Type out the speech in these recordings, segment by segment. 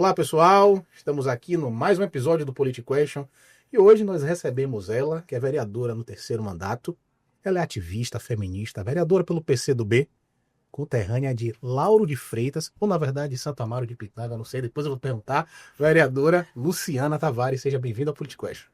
Olá, pessoal. Estamos aqui no mais um episódio do PolitiQuestion e hoje nós recebemos ela, que é vereadora no terceiro mandato. Ela é ativista, feminista, vereadora pelo PCdoB, conterrânea de Lauro de Freitas, ou na verdade Santo Amaro de Pitanga, não sei, depois eu vou perguntar. Vereadora Luciana Tavares, seja bem-vinda ao PolitiQuestion.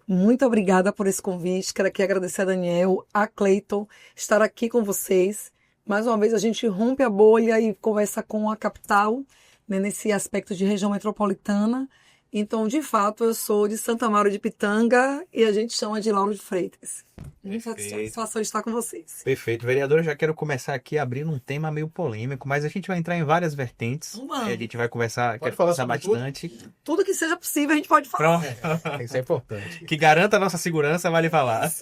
Muito obrigada por esse convite. Quero aqui agradecer a Daniel, a Cleiton, estar aqui com vocês. Mais uma vez a gente rompe a bolha e conversa com a capital, né, nesse aspecto de região metropolitana. Então, de fato, eu sou de Santo Amaro de Pitanga e a gente chama de Lauro de Freitas. Muita satisfação de estar com vocês. Perfeito. Vereadora, eu já quero começar aqui abrindo um tema meio polêmico, mas a gente vai entrar em várias vertentes. Vamos. A gente vai conversar, Pode quero falar conversar sobre bastante. Tudo que seja possível a gente pode falar. Pronto. Isso é importante. Que garanta a nossa segurança, vale falar.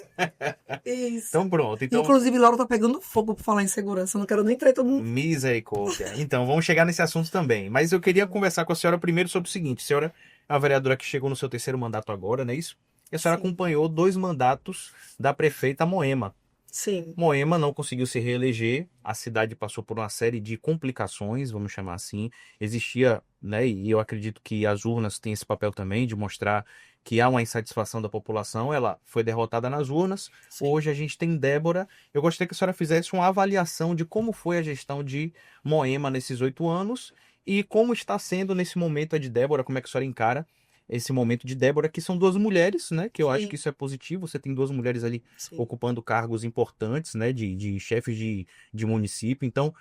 Isso. Então pronto. Então, Inclusive, Lauro tá pegando fogo por falar em segurança. Eu não quero nem trair todo mundo. misericórdia. Então, vamos chegar nesse assunto também. Mas eu queria conversar com a senhora primeiro sobre o seguinte. A senhora é uma vereadora que chegou no seu terceiro mandato agora, não é isso? E a senhora Sim. acompanhou 2 mandatos da prefeita Moema. Sim. Moema não conseguiu se reeleger, a cidade passou por uma série de complicações, vamos chamar assim. Existia, né, e eu acredito que as urnas têm esse papel também de mostrar que há uma insatisfação da população. Ela foi derrotada nas urnas. Sim. Hoje a gente tem Débora. Eu gostaria que a senhora fizesse uma avaliação de como foi a gestão de Moema nesses 8 anos e como está sendo nesse momento a de Débora, como é que a senhora encara esse momento de Débora, que são 2 mulheres, né? Que eu acho Sim. que isso é positivo. Você tem 2 mulheres ali Sim. ocupando cargos importantes, né, de chefes de município. Então,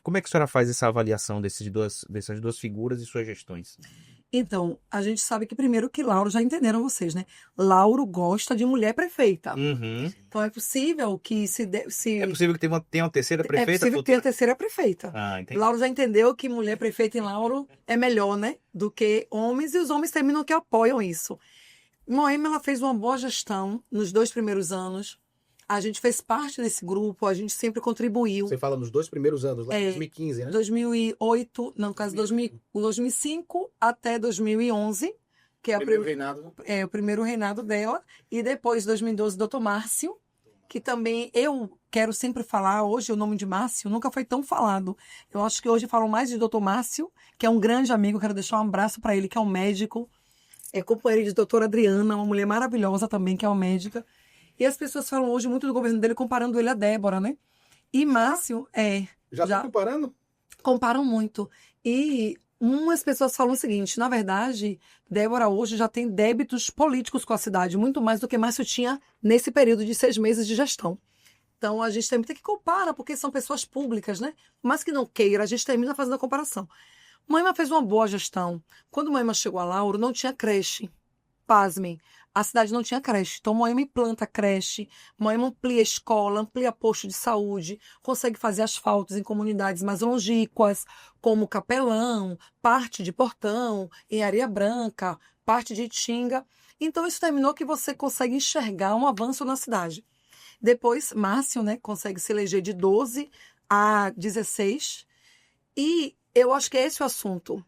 como é que a senhora faz essa avaliação dessas duas figuras e suas gestões? Então, a gente sabe que primeiro que Lauro, já entenderam vocês, né? Lauro gosta de mulher prefeita. Uhum. Então é possível que É possível que tenha uma terceira prefeita? É possível que tenha a terceira prefeita. Ah, entendi. Lauro já entendeu que mulher prefeita em Lauro é melhor, né? Do que homens, e os homens terminam que apoiam isso. Moema, ela fez uma boa gestão nos 2 primeiros anos. A gente fez parte desse grupo, a gente sempre contribuiu. Você fala nos 2 primeiros anos, lá em 2015, né? 2008, não, no caso 2005 até 2011, que é Primeiro reinado. o primeiro reinado dela, e depois 2012 Dr. Márcio, que também eu quero sempre falar, hoje o nome de Márcio nunca foi tão falado. Eu acho que hoje falam mais de Dr. Márcio, que é um grande amigo, quero deixar um abraço para ele, que é um médico, é companheiro de doutora Adriana, uma mulher maravilhosa também, que é uma médica. E as pessoas falam hoje muito do governo dele, comparando ele a Débora, né? E Márcio, Já tá comparando? comparam muito. E umas pessoas falam o seguinte, na verdade, Débora hoje já tem débitos políticos com a cidade, muito mais do que Márcio tinha nesse período de 6 meses de gestão. Então, a gente também tem que comparar, porque são pessoas públicas, né? Mas que não queira, a gente termina fazendo a comparação. Moema fez uma boa gestão. Quando Moema chegou a Lauro, não tinha creche. Pasmem, a cidade não tinha creche. Então, Moema implanta creche, Moema amplia escola, amplia posto de saúde, consegue fazer asfaltos em comunidades mais longínquas, como Capelão, parte de Portão, em Areia Branca, parte de Itinga. Então, isso terminou que você consegue enxergar um avanço na cidade. Depois, Márcio, né, consegue se eleger de 12 a 16. E eu acho que é esse o assunto.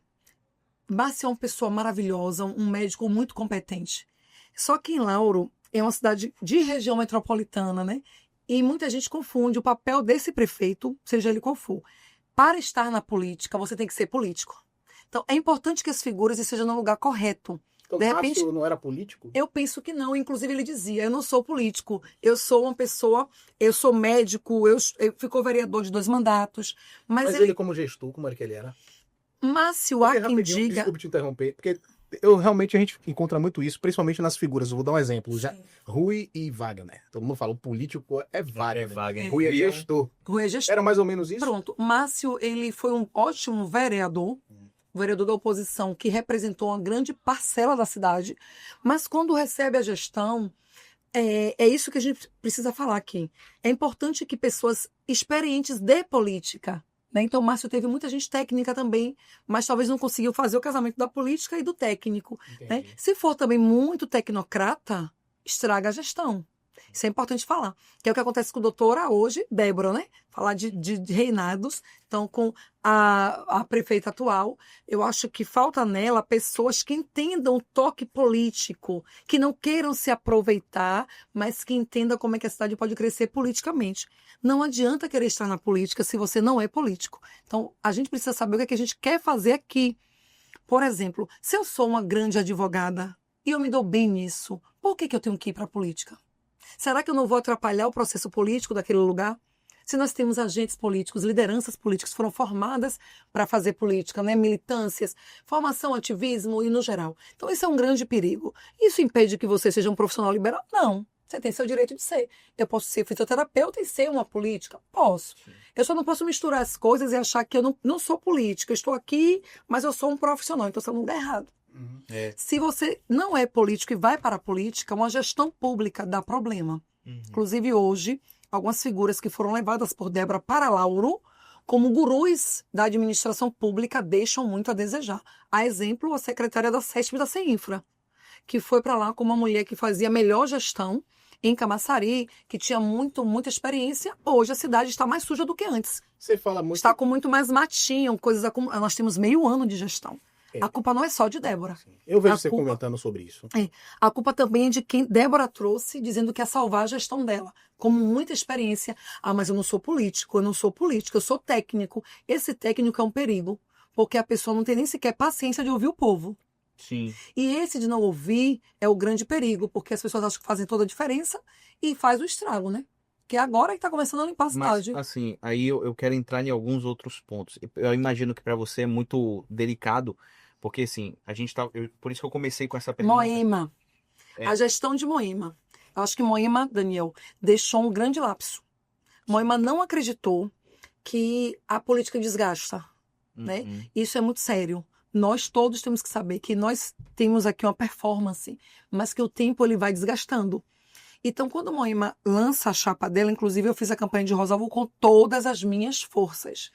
Márcio é uma pessoa maravilhosa, um médico muito competente. Só que em Lauro é uma cidade de região metropolitana, né? E muita gente confunde o papel desse prefeito, seja ele qual for. Para estar na política, você tem que ser político. Então, é importante que as figuras estejam no lugar correto. Então, De repente, Márcio não era político? eu penso que não. Inclusive, ele dizia, eu não sou político, eu sou uma pessoa, eu sou médico, eu ficou vereador de 2 mandatos. Mas ele como gestor, como era que ele era? Márcio, há quem diga... Desculpe te interromper, porque a gente encontra muito isso, principalmente nas figuras. Eu vou dar um exemplo. Já, Rui e Wagner. Todo mundo fala, o político é Wagner. Rui é gestor. Rui é gestor. Era mais ou menos isso? Pronto. Márcio, ele foi um ótimo vereador, vereador da oposição, que representou uma grande parcela da cidade. Mas quando recebe a gestão, é isso que a gente precisa falar aqui. É importante que pessoas experientes de política, né? Então, Márcio teve muita gente técnica também, mas talvez não conseguiu fazer o casamento da política e do técnico, né? Se for também muito tecnocrata, estraga a gestão. Isso é importante falar. Que é o que acontece com a doutora hoje, Débora, né? Falar de reinados. Então, com a prefeita atual, eu acho que falta nela pessoas que entendam o toque político, que não queiram se aproveitar, mas que entendam como é que a cidade pode crescer politicamente. Não adianta querer estar na política se você não é político. Então, a gente precisa saber o que é que a gente quer fazer aqui. Por exemplo, se eu sou uma grande advogada e eu me dou bem nisso, por que eu tenho que ir para a política? Será que eu não vou atrapalhar o processo político daquele lugar? Se nós temos agentes políticos, lideranças políticas que foram formadas para fazer política, né? Militâncias, formação, ativismo e no geral. Então, isso é um grande perigo. Isso impede que você seja um profissional liberal? Não. Você tem seu direito de ser. Eu posso ser fisioterapeuta e ser uma política? Posso. Eu só não posso misturar as coisas e achar que eu não sou política. Eu estou aqui, mas eu sou um profissional. Então, você não dá errado. Se você não é político e vai para a política, uma gestão pública dá problema. Inclusive, hoje, algumas figuras que foram levadas por Débora para Lauro, como gurus da administração pública, deixam muito a desejar. A exemplo, a secretária da CESP da CEINFRA, que foi para lá como uma mulher que fazia melhor gestão em Camaçari, que tinha muita experiência. Hoje a cidade está mais suja do que antes. Você fala muito... Está com muito mais matinho, coisas acumuladas. Nós temos meio ano de gestão. A culpa não é só de Débora. Eu vejo você comentando sobre isso. A culpa também é de quem Débora trouxe, dizendo que ia salvar a gestão dela. Como muita experiência. Ah, mas eu não sou político, eu sou técnico. Esse técnico é um perigo, porque a pessoa não tem nem sequer paciência de ouvir o povo. Sim. E esse de não ouvir é o grande perigo, porque as pessoas acham que fazem toda a diferença e faz o estrago, né? Que é agora que está começando a limpar a cidade. Mas, assim, aí eu quero entrar em alguns outros pontos. Eu imagino que para você é muito delicado, porque, assim, a gente tá... por isso que eu comecei com essa pergunta. Moema. A gestão de Moema. Eu acho que Moema, Daniel, deixou um grande lapso. Moema não acreditou que a política desgasta, né? Isso é muito sério. Nós todos temos que saber que nós temos aqui uma performance, mas que o tempo ele vai desgastando. Então, quando Moema lança a chapa dela, inclusive eu fiz a campanha de Rosalvo com todas as minhas forças.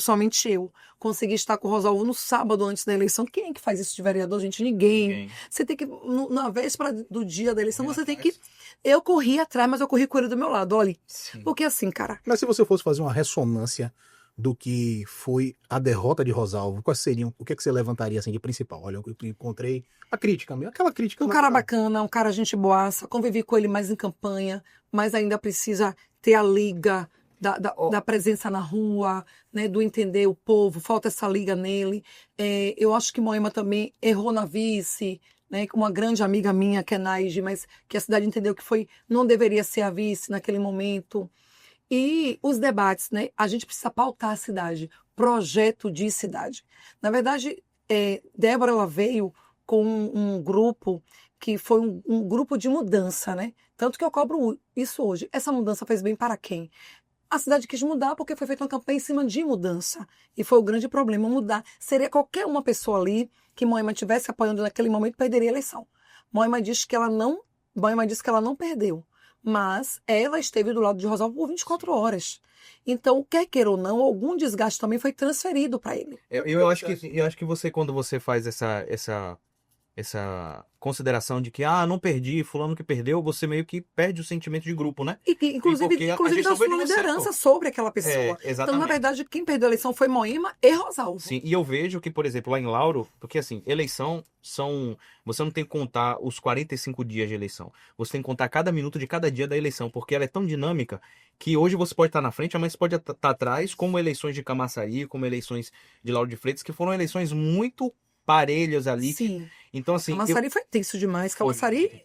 Somente eu, consegui estar com o Rosalvo no sábado antes da eleição. Quem é que faz isso de vereador, gente? Ninguém. Você tem que, na véspera do dia da eleição, você tem que... Eu corri atrás, mas eu corri com ele do meu lado, olha. Sim. Porque assim, cara... Mas se você fosse fazer uma ressonância do que foi a derrota de Rosalvo, quais seriam, o que você levantaria assim de principal? Olha, eu encontrei a crítica mesmo, aquela crítica... Um cara bacana, um cara gente boaça, convivi com ele mais em campanha, mas ainda precisa ter a liga... Da presença na rua, né, do entender o povo, falta essa liga nele. Eu acho que Moema também errou na vice, né, com uma grande amiga minha, que é Naide, mas que a cidade entendeu que não deveria ser a vice naquele momento. E os debates, né, a gente precisa pautar a cidade, projeto de cidade. Na verdade, Débora ela veio com um grupo que foi um grupo de mudança, né? Tanto que eu cobro isso hoje. Essa mudança fez bem para quem? A cidade quis mudar porque foi feita uma campanha em cima de mudança. E foi o grande problema, mudar. Seria qualquer uma pessoa ali que Moema estivesse apoiando naquele momento, perderia a eleição. Moema disse que ela não perdeu. Mas ela esteve do lado de Rosalvo por 24 horas. Então, quer queira ou não, algum desgaste também foi transferido para ele. Eu acho que você, quando você faz essa consideração de que, não perdi, fulano que perdeu, você meio que perde o sentimento de grupo, né? Inclusive da sua liderança sobre aquela pessoa. Então, na verdade, quem perdeu a eleição foi Moema e Rosalvo. Sim, e eu vejo que, por exemplo, lá em Lauro, porque assim, eleição você não tem que contar os 45 dias de eleição. Você tem que contar cada minuto de cada dia da eleição, porque ela é tão dinâmica que hoje você pode estar na frente, amanhã você pode estar atrás, como eleições de Camaçari, como eleições de Lauro de Freitas, que foram eleições muito parelhas ali. Sim. Então, assim... Camaçari foi tenso demais. Camaçari,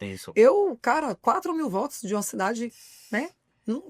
4 mil votos de uma cidade, né? Não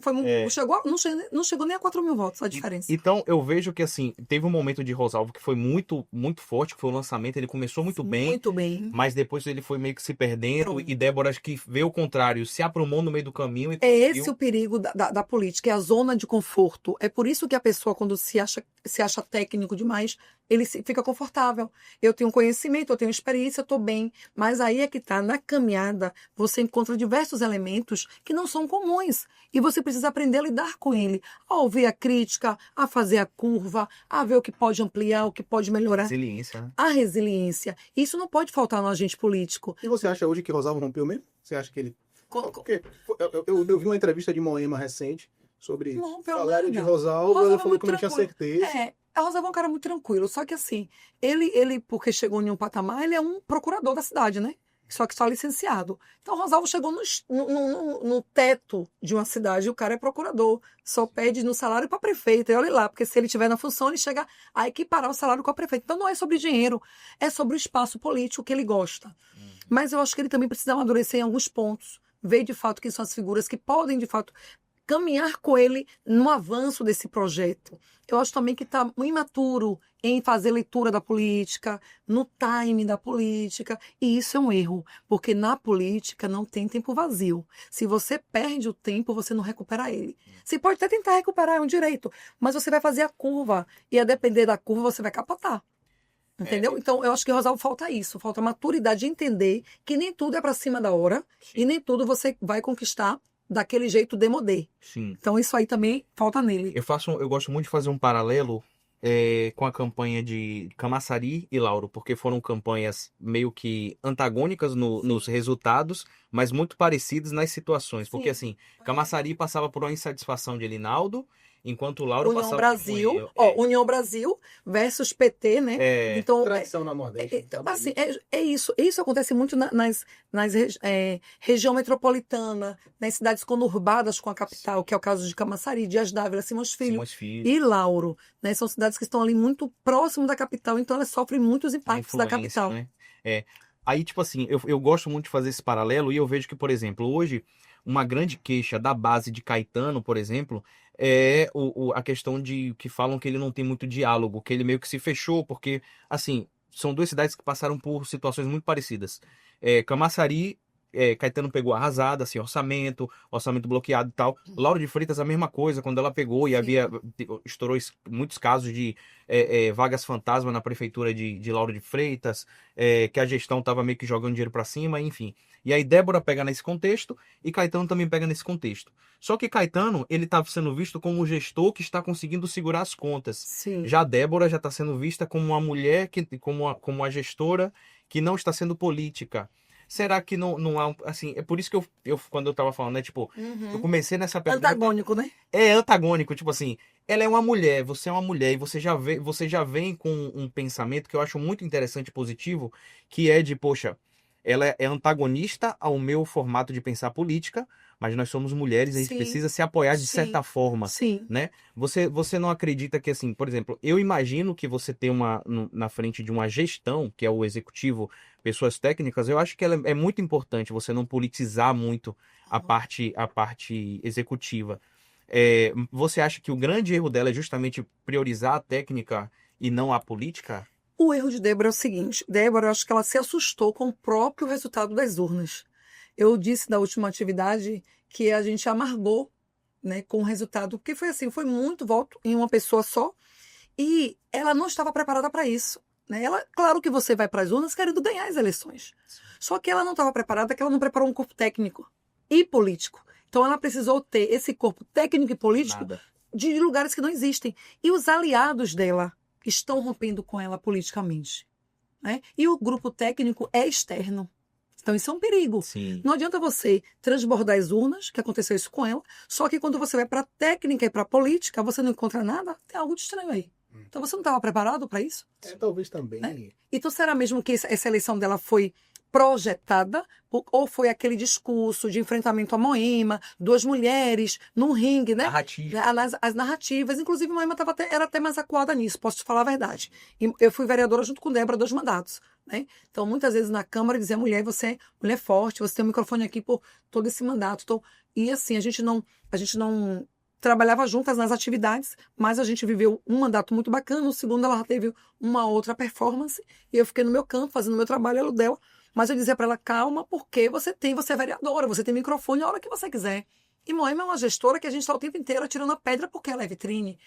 chegou nem a 4 mil votos a diferença. Então, eu vejo que, assim, teve um momento de Rosalvo que foi muito, muito forte, que foi o lançamento, ele começou muito bem. Muito bem. Mas depois ele foi meio que se perdendo, e Débora, acho que veio o contrário, se aprumou no meio do caminho. E esse o perigo da política, é a zona de conforto. É por isso que a pessoa, quando se acha técnico demais, ele fica confortável. Eu tenho conhecimento, eu tenho experiência, eu estou bem. Mas aí é que está, na caminhada, você encontra diversos elementos que não são comuns. E você precisa aprender a lidar com ele. A ouvir a crítica, a fazer a curva, a ver o que pode ampliar, o que pode melhorar. Resiliência, né? A resiliência. Isso não pode faltar no agente político. E você acha hoje que Rosalvo rompeu mesmo? Você acha que ele... Porque eu vi uma entrevista de Moema recente sobre o salário de Rosalvo, ela falou que não tinha certeza. A Rosalvo é um cara muito tranquilo, só que assim, ele porque chegou em um patamar, ele é um procurador da cidade, né? só que só licenciado. Então, Rosalvo chegou no teto de uma cidade, e o cara é procurador, só pede no salário para prefeito, e olha lá, porque se ele estiver na função, ele chega a equiparar o salário com a prefeita. Então, não é sobre dinheiro, é sobre o espaço político que ele gosta. Mas eu acho que ele também precisa amadurecer em alguns pontos, ver de fato quem são as figuras que podem, de fato, caminhar com ele no avanço desse projeto. Eu acho também que está imaturo em fazer leitura da política, no time da política, e isso é um erro, porque na política não tem tempo vazio. Se você perde o tempo, você não recupera ele. Você pode até tentar recuperar, é um direito, mas você vai fazer a curva, e a depender da curva você vai capotar. Entendeu? Então, eu acho que, Rosalvo, falta isso, falta maturidade de entender que nem tudo é para cima da hora, e nem tudo você vai conquistar daquele jeito demodê. Sim. Então, isso aí também falta nele. Eu gosto muito de fazer um paralelo com a campanha de Camaçari e Lauro, porque foram campanhas meio que antagônicas nos resultados, mas muito parecidas nas situações. Porque, assim, Camaçari passava por uma insatisfação de Elinaldo, enquanto o Lauro União passava Brasil, por... União Brasil versus PT, né? Então, Tradição na Nordeste. então, assim, é isso. Isso acontece muito nas região metropolitana, nas cidades conurbadas com a capital, que é o caso de Camaçari, Dias Dávila, Simões Filho e Lauro. Né? São cidades que estão ali muito próximo da capital, então elas sofrem muitos impactos da capital. Né? Aí, tipo assim, eu gosto muito de fazer esse paralelo e eu vejo que, por exemplo, hoje, uma grande queixa da base de Caetano, por exemplo, é a questão de que falam que ele não tem muito diálogo, que ele meio que se fechou, porque, assim, são duas cidades que passaram por situações muito parecidas. Camaçari, Caetano pegou arrasada, assim, orçamento bloqueado e tal. Lauro de Freitas, a mesma coisa, quando ela pegou e estourou muitos casos de vagas fantasma na prefeitura de Lauro de Freitas, que a gestão estava meio que jogando dinheiro para cima, enfim. E aí Débora pega nesse contexto e Caetano também pega nesse contexto. Só que Caetano, ele está sendo visto como um gestor que está conseguindo segurar as contas. Sim. Já Débora já está sendo vista como uma mulher, como uma gestora que não está sendo política. Será que não há, assim, é por isso que eu quando eu tava falando, né, tipo, eu comecei nessa pergunta... Antagônico, né? É antagônico, tipo assim, ela é uma mulher, você é uma mulher, e você já vem com um pensamento que eu acho muito interessante e positivo, que é de, poxa, ela é antagonista ao meu formato de pensar política, mas nós somos mulheres, a gente precisa se apoiar de certa forma, né? Você não acredita que, assim, por exemplo, eu imagino que você tem na frente de uma gestão, que é o executivo, pessoas técnicas, eu acho que é muito importante você não politizar muito a parte executiva. Você acha que o grande erro dela é justamente priorizar a técnica e não a política? O erro de Débora é o seguinte, Débora, eu acho que ela se assustou com o próprio resultado das urnas. Eu disse na última atividade que a gente amargou, né, com o resultado, porque foi assim, foi muito voto em uma pessoa só, e ela não estava preparada para isso. Né? Claro que você vai para as urnas querendo ganhar as eleições, só que ela não estava preparada, que ela não preparou um corpo técnico e político. Então ela precisou ter esse corpo técnico e político de lugares que não existem. E os aliados dela estão rompendo com ela politicamente. Né? E o grupo técnico é externo. Então isso é um perigo. Sim. Não adianta você transbordar as urnas, que aconteceu isso com ela, só que quando você vai para a técnica e para a política, você não encontra nada, tem algo de estranho aí. Então você não estava preparado para isso? Talvez também. Né? Então será mesmo que essa eleição dela foi projetada ou foi aquele discurso de enfrentamento a Moema, duas mulheres num ringue, né? Narrativa. As narrativas, inclusive Moema era até mais acuada nisso, posso te falar a verdade. E eu fui vereadora junto com Débora 2 mandatos, né? Então muitas vezes na Câmara dizia mulher, você é mulher forte, você tem um microfone aqui por todo esse mandato. Então, e assim, a gente não trabalhava juntas nas atividades, mas a gente viveu um mandato muito bacana, o segundo ela teve uma outra performance, e eu fiquei no meu campo, fazendo o meu trabalho, ela dela. Mas eu dizia para ela, calma, porque você é vereadora, você tem microfone a hora que você quiser. E Moema é uma gestora que a gente está o tempo inteiro atirando a pedra porque ela é vitrine.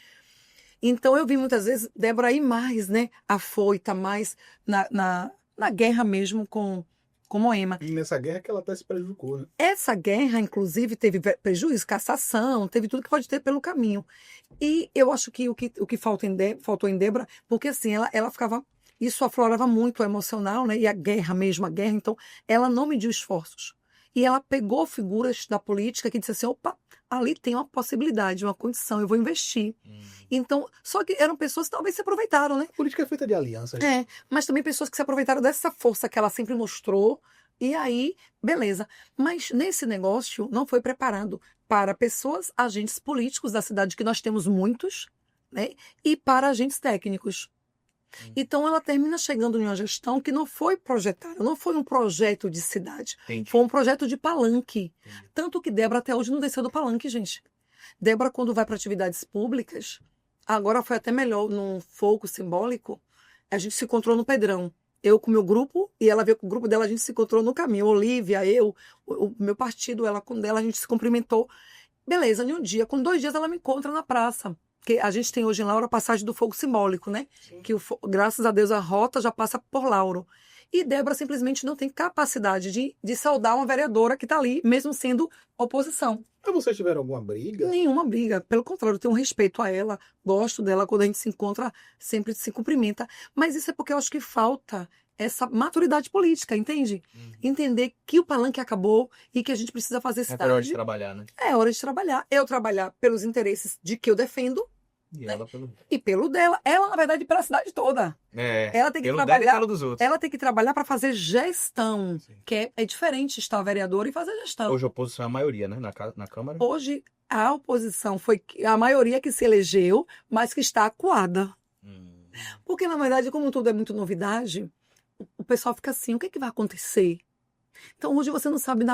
Então eu vi muitas vezes Débora ir mais, né, afoita, mais na guerra mesmo com Moema. E nessa guerra que ela até se prejudicou, né? Essa guerra, inclusive, teve prejuízo, cassação, teve tudo que pode ter pelo caminho. E eu acho que o que faltou em Débora, porque assim, ela ficava... Isso aflorava muito o emocional, né? E a guerra, então ela não mediu esforços. E ela pegou figuras da política que disseram assim, opa, ali tem uma possibilidade, uma condição, eu vou investir. Então, só que eram pessoas que talvez se aproveitaram, né? A política é feita de alianças. Mas também pessoas que se aproveitaram dessa força que ela sempre mostrou, E aí, beleza. Mas nesse negócio não foi preparado para pessoas, agentes políticos da cidade, que nós temos muitos, né? E para agentes técnicos. Então ela termina chegando em uma gestão que não foi projetada, não foi um projeto de cidade. Entendi. Foi um projeto de palanque. Tanto que Débora até hoje não desceu do palanque, gente. Débora, quando vai para atividades públicas, agora foi até melhor, num foco simbólico, a gente se encontrou no Pedrão. Eu com o meu grupo, e ela veio com o grupo dela, a gente se encontrou no caminho. Olivia, eu, o meu partido, ela com dela, a gente se cumprimentou. Beleza, em um dia, com 2 dias, ela me encontra na praça. Porque a gente tem hoje em Lauro a passagem do fogo simbólico, né? Sim. Que, graças a Deus, a rota já passa por Lauro. E Débora simplesmente não tem capacidade de saudar uma vereadora que está ali, mesmo sendo oposição. Mas vocês tiveram alguma briga? Nenhuma briga. Pelo contrário, eu tenho um respeito a ela, gosto dela, quando a gente se encontra, sempre se cumprimenta. Mas isso é porque eu acho que falta essa maturidade política, entende? Entender que o palanque acabou e que a gente precisa fazer É hora de cidade. trabalhar, né? É hora de trabalhar. Eu trabalhar pelos interesses de que eu defendo E ela pelo... e pelo dela. Ela, na verdade, pela cidade toda. Ela tem que pelo dela e trabalhar. pelo dos outros. Ela tem que trabalhar para fazer gestão, Sim. que é diferente estar vereador e fazer gestão. Hoje a oposição é a maioria, né? Na Câmara. Hoje, a oposição foi a maioria que se elegeu, mas que está acuada. Porque, na verdade, como tudo é muito novidade, o pessoal fica assim, o que é que vai acontecer? Então, hoje você não sabe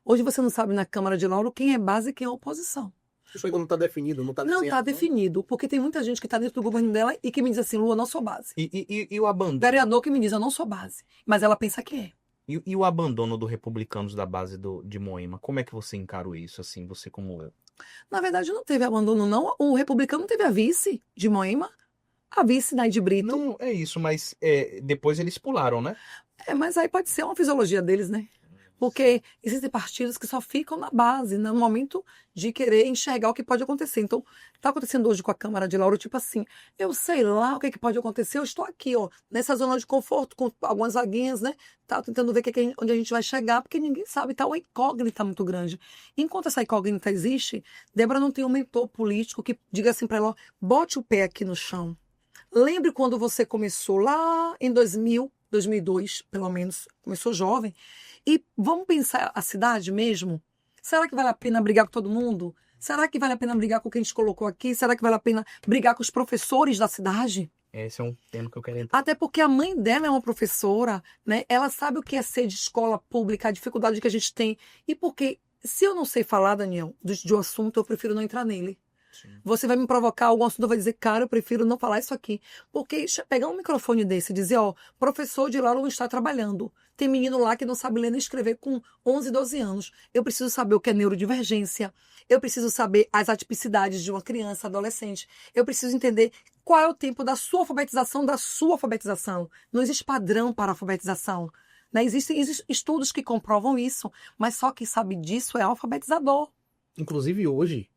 hoje você não sabe na Câmara de Lauro quem é base e quem é oposição. Isso ainda não está definido, não está Não está definido, porque tem muita gente que está dentro do governo dela e que me diz assim, Lua, eu não sou base. E o abandono? Vereador que me diz, eu não sou base. Mas ela pensa que é. E o abandono do Republicanos da base de Moema? Como é que você encarou isso, assim, você como... Na verdade, não teve abandono, não. O republicano teve a vice de Moema, a vice Naide Brito. Não, é isso, mas depois eles pularam, né? Mas aí pode ser uma fisiologia deles, né? Porque existem partidos que só ficam na base, no momento de querer enxergar o que pode acontecer. Então, está acontecendo hoje com a Câmara de Lauro, tipo assim, eu sei lá o que pode acontecer, eu estou aqui, ó, nessa zona de conforto, com algumas vaguinhas, né? Tá tentando ver onde a gente vai chegar, porque ninguém sabe, tá uma incógnita muito grande. Enquanto essa incógnita existe, Débora não tem um mentor político que diga assim para ela, ó, bote o pé aqui no chão. Lembre quando você começou lá em 2002, pelo menos, começou jovem, e vamos pensar a cidade mesmo? Será que vale a pena brigar com todo mundo? Será que vale a pena brigar com quem a gente colocou aqui? Será que vale a pena brigar com os professores da cidade? Esse é um tema que eu quero entrar. Até porque a mãe dela é uma professora, né? Ela sabe o que é ser de escola pública, a dificuldade que a gente tem. E porque, se eu não sei falar, Daniel, de um assunto, eu prefiro não entrar nele. Sim. Você vai me provocar algum assunto, vai dizer, cara, eu prefiro não falar isso aqui. Porque pegar um microfone desse e dizer, ó, professor de Lauro não está trabalhando. Tem menino lá que não sabe ler nem escrever com 11, 12 anos. Eu preciso saber o que é neurodivergência. Eu preciso saber as atipicidades de uma criança, adolescente. Eu preciso entender qual é o tempo da sua alfabetização, Não existe padrão para a alfabetização. Né? Existem estudos que comprovam isso, mas só quem sabe disso é alfabetizador. Inclusive hoje,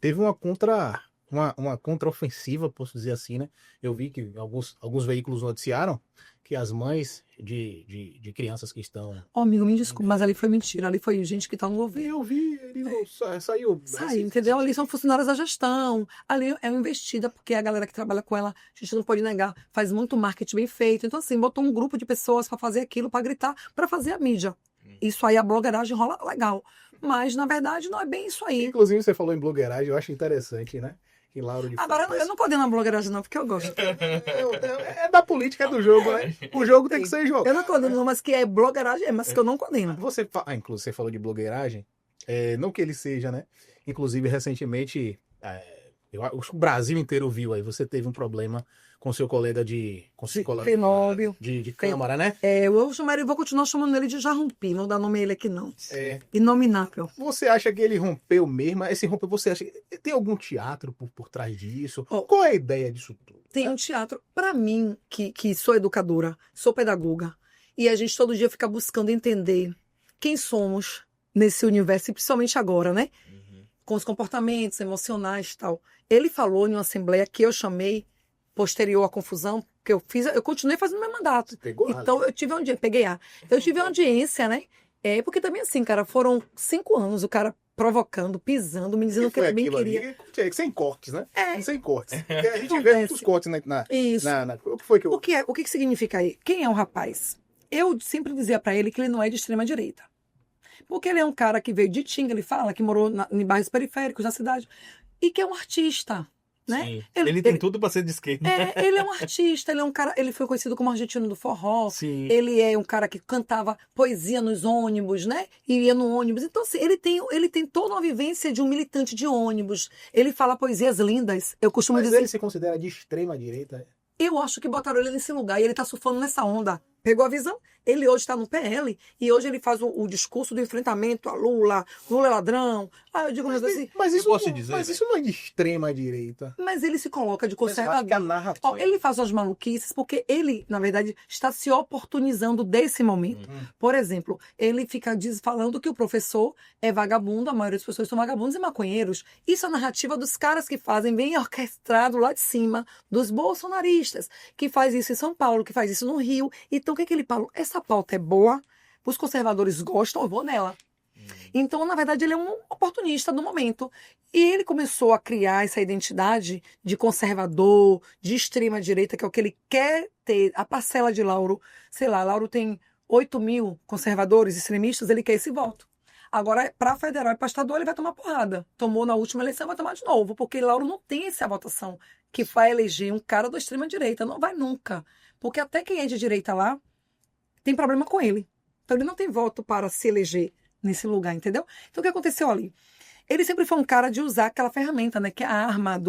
teve uma contraofensiva, posso dizer assim, né? Eu vi que alguns veículos noticiaram que as mães de crianças que estão... Ó, amigo, me desculpa, mas ali foi mentira. Ali foi gente que está no governo. Eu vi, ele saiu. Sai, entendeu? Ali são funcionários da gestão. Ali é uma investida, porque a galera que trabalha com ela, a gente não pode negar, faz muito marketing bem feito. Então, assim, botou um grupo de pessoas para fazer aquilo, para gritar, para fazer a mídia. Isso aí, a blogueiragem rola legal. Mas, na verdade, não é bem isso aí. Inclusive, você falou em blogueiragem, eu acho interessante, né? Que Lauro de Agora, Freitas- eu não condeno a blogueiragem, não, porque eu gosto. É da política, é do jogo, né? O jogo tem que ser jogo. Eu não condeno, não, mas que é blogueiragem, mas que eu não condeno. Inclusive, você falou de blogueiragem. Não que ele seja, né? Inclusive, recentemente, eu acho que o Brasil inteiro viu aí. Você teve um problema com seu colega Fenóbio. de Câmara, né? Eu vou continuar chamando ele de Jarrumpi, não dá nome a ele aqui, não. É. Inominável. Você acha que ele rompeu mesmo? Esse rompeu, você acha que tem algum teatro por trás disso? Ó, Qual é a ideia disso tudo? Tem um teatro, para mim, que sou educadora, sou pedagoga, e a gente todo dia fica buscando entender quem somos nesse universo, e principalmente agora, né? Com os comportamentos emocionais e tal. Ele falou em uma assembleia que eu chamei, posterior à confusão, que eu fiz, eu continuei fazendo meu mandato. Pegou Então, eu tive onde peguei a. Eu tive uma audiência, né? Porque também assim, cara, foram 5 anos o cara provocando, pisando, me dizendo que ele bem queria. Sem cortes, né? Sem cortes. Porque a gente vê Acontece. muitos cortes Isso. O que foi que eu... O que significa aí? Quem é o rapaz? eu sempre dizia para ele que ele não é de extrema-direita. Porque ele é um cara que veio de Tinga, ele fala, que morou em bairros periféricos da cidade, e que é um artista, né? Sim. Ele tem tudo para ser de esquerda. Ele é um artista, ele é um cara, ele foi conhecido como argentino do forró. Sim. Ele é um cara que cantava poesia nos ônibus, né? E ia no ônibus. Então, assim, ele tem toda uma vivência de um militante de ônibus. Ele fala poesias lindas. Eu costumo Mas dizer. ele se considera de extrema direita? Eu acho que botaram ele nesse lugar e ele tá surfando nessa onda. Pegou a visão? Ele hoje está no PL e hoje ele faz o discurso do enfrentamento a Lula. Lula é ladrão. Eu digo assim. Mas isso, posso dizer, mas isso não é de extrema direita. Mas ele se coloca de Mas eu acho que a conservador. narrativa... Ele faz as maluquices porque ele, na verdade, está se oportunizando desse momento. Por exemplo, ele fica falando que o professor é vagabundo, a maioria das pessoas são vagabundos e maconheiros. Isso é a narrativa dos caras que fazem, bem orquestrado lá de cima, dos bolsonaristas, que faz isso em São Paulo, que faz isso no Rio. Então, o que ele fala? Essa pauta é boa, os conservadores gostam, eu vou nela. Então, na verdade, ele é um oportunista do momento. E ele começou a criar essa identidade de conservador, de extrema-direita, que é o que ele quer ter. A parcela de Lauro, sei lá, Lauro tem 8 mil conservadores extremistas, ele quer esse voto. Agora, para federal e para estadual, ele vai tomar porrada. Tomou na última eleição, vai tomar de novo, porque Lauro não tem essa votação que vai eleger um cara da extrema-direita. Não vai nunca. Porque até quem é de direita lá tem problema com ele. Então, ele não tem voto para se eleger nesse lugar, entendeu? Então, o que aconteceu ali? Ele sempre foi um cara de usar aquela ferramenta, né? Que é a arma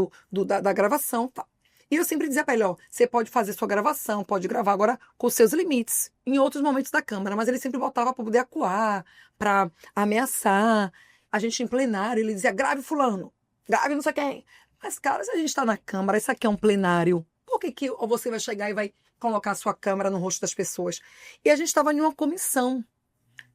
da gravação, tá? E eu sempre dizia para ele, você pode fazer sua gravação, pode gravar agora com seus limites, em outros momentos da Câmara, mas ele sempre botava para poder acuar, para ameaçar. A gente em plenário, ele dizia, grave fulano, grave não sei quem. Mas, cara, se a gente está na Câmara, isso aqui é um plenário, por que você vai chegar e vai colocar a sua câmera no rosto das pessoas? E a gente estava em uma comissão,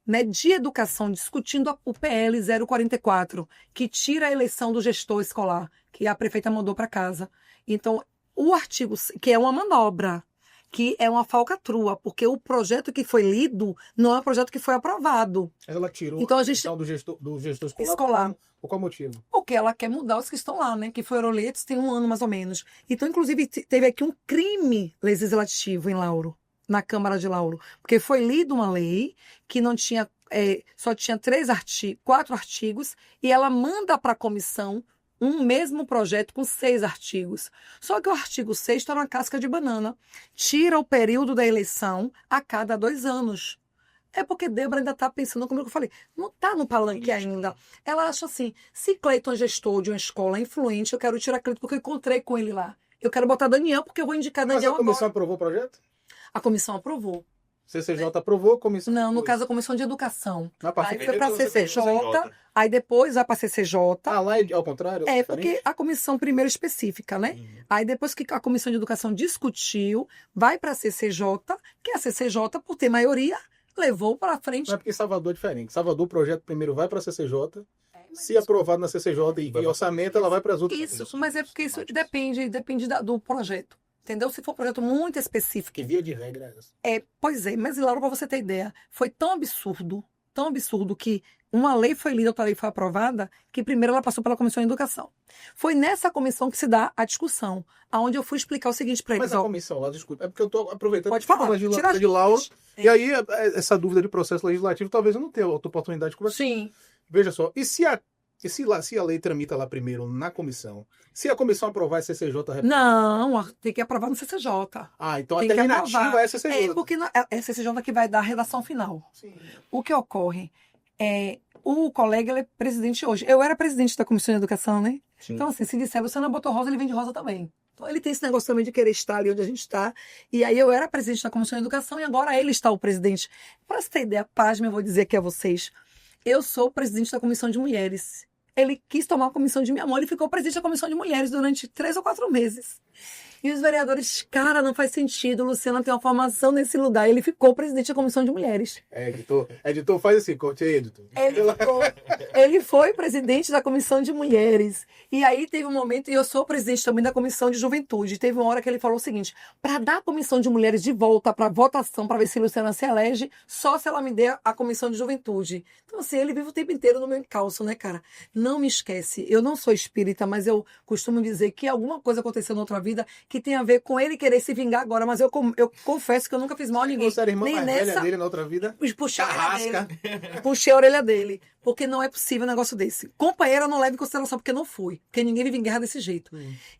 né, de educação, discutindo o PL 044, que tira a eleição do gestor escolar, que a prefeita mandou para casa. Então, o artigo, que é uma manobra, que é uma falcatrua, porque o projeto que foi lido não é o projeto que foi aprovado. Ela tirou então, a questão do gestor escolar. Por qual motivo? Porque ela quer mudar os que estão lá, né? Que foram eleitos tem um ano mais ou menos. Então, inclusive, teve aqui um crime legislativo em Lauro, na Câmara de Lauro, porque foi lida uma lei que não tinha, só tinha 4 artigos, e ela manda para a comissão um mesmo projeto com 6 artigos. Só que o artigo 6 está na casca de banana. Tira o período da eleição a cada 2 anos. É porque Débora ainda está pensando, como eu falei, não está no palanque ainda. Ela acha assim, se Cleiton é gestor de uma escola influente, eu quero tirar Cleiton porque eu encontrei com ele lá. Eu quero botar Daniel porque eu vou indicar Daniel agora. Mas a comissão agora. aprovou o projeto? A comissão aprovou. CCJ aprovou, a comissão... Não, no caso a comissão de educação. Aí foi para Aí CCJ, CCJ. aí depois vai para CCJ. Lá é ao contrário? É, porque a comissão primeiro específica, né? Aí depois que a comissão de educação discutiu, vai para a CCJ, que a CCJ, por ter maioria, levou para frente. Não é porque Salvador é diferente. Salvador, o projeto primeiro vai para a CCJ, se aprovado na CCJ e orçamento, ela vai para as outras. Isso, mas é porque isso depende do projeto. Entendeu? Se for um projeto muito específico. Que via de regra é essa? Pois é, mas Laura, para você ter ideia, foi tão absurdo que uma lei foi lida, outra lei foi aprovada, que primeiro ela passou pela Comissão de Educação. Foi nessa comissão que se dá a discussão, onde eu fui explicar o seguinte para eles. Mas a comissão lá, desculpa, é porque eu estou aproveitando Pode falar, a de Lauro, e aí essa dúvida de processo legislativo, talvez eu não tenha outra oportunidade de conversar. Sim. Veja só, se a lei tramita lá primeiro na comissão, se a comissão aprovar a CCJ... Não, tem que aprovar no CCJ. Então Tem a que alternativa aprovar. é a CCJ. Porque é a CCJ que vai dar a redação final. Sim. O que ocorre é... O colega, ele é presidente hoje. Eu era presidente da Comissão de Educação, né? Sim. Então, assim, se disser, você não botou rosa, ele vem de rosa também. Então, ele tem esse negócio também de querer estar ali onde a gente está. E aí, eu era presidente da Comissão de Educação e agora ele está o presidente. Para você ter ideia, pasme, eu vou dizer aqui a vocês. Eu sou o presidente da Comissão de Mulheres. Ele quis tomar a comissão de minha mãe, ele ficou presidente da Comissão de Mulheres durante 3 ou 4 meses. E os vereadores, cara, não faz sentido, Luciana tem uma formação nesse lugar. Ele ficou presidente da Comissão de Mulheres. Editor, faz assim, corte aí, editor. Ele foi presidente da Comissão de Mulheres. E aí teve um momento, e eu sou presidente também da Comissão de Juventude. Teve uma hora que ele falou o seguinte, para dar a Comissão de Mulheres de volta para votação, para ver se Luciana se elege, só se ela me der a Comissão de Juventude. Então, assim, ele vive o tempo inteiro no meu encalço, né, cara? Não me esquece, eu não sou espírita, mas eu costumo dizer que alguma coisa aconteceu na outra vida vida que tem a ver com ele querer se vingar agora, mas eu confesso que eu nunca fiz mal a ninguém. Você era irmã Nem mais velha nessa... dele na outra vida? Puxei a orelha Carrasca. dele. Puxei a orelha dele. Porque não é possível um negócio desse. Companheira não leva em consideração, porque não fui. Porque ninguém vive em guerra desse jeito.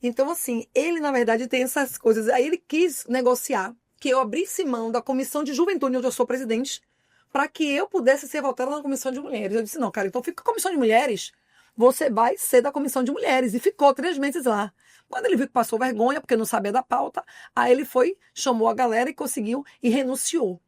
Então, assim, ele, na verdade, tem essas coisas. Aí ele quis negociar que eu abrisse mão da comissão de juventude, onde eu sou presidente, para que eu pudesse ser votada na comissão de mulheres. Eu disse, não, cara, então fica com a comissão de mulheres, você vai ser da comissão de mulheres. E ficou 3 meses lá. Quando ele viu que passou vergonha, porque não sabia da pauta, aí ele foi, chamou a galera e conseguiu e renunciou.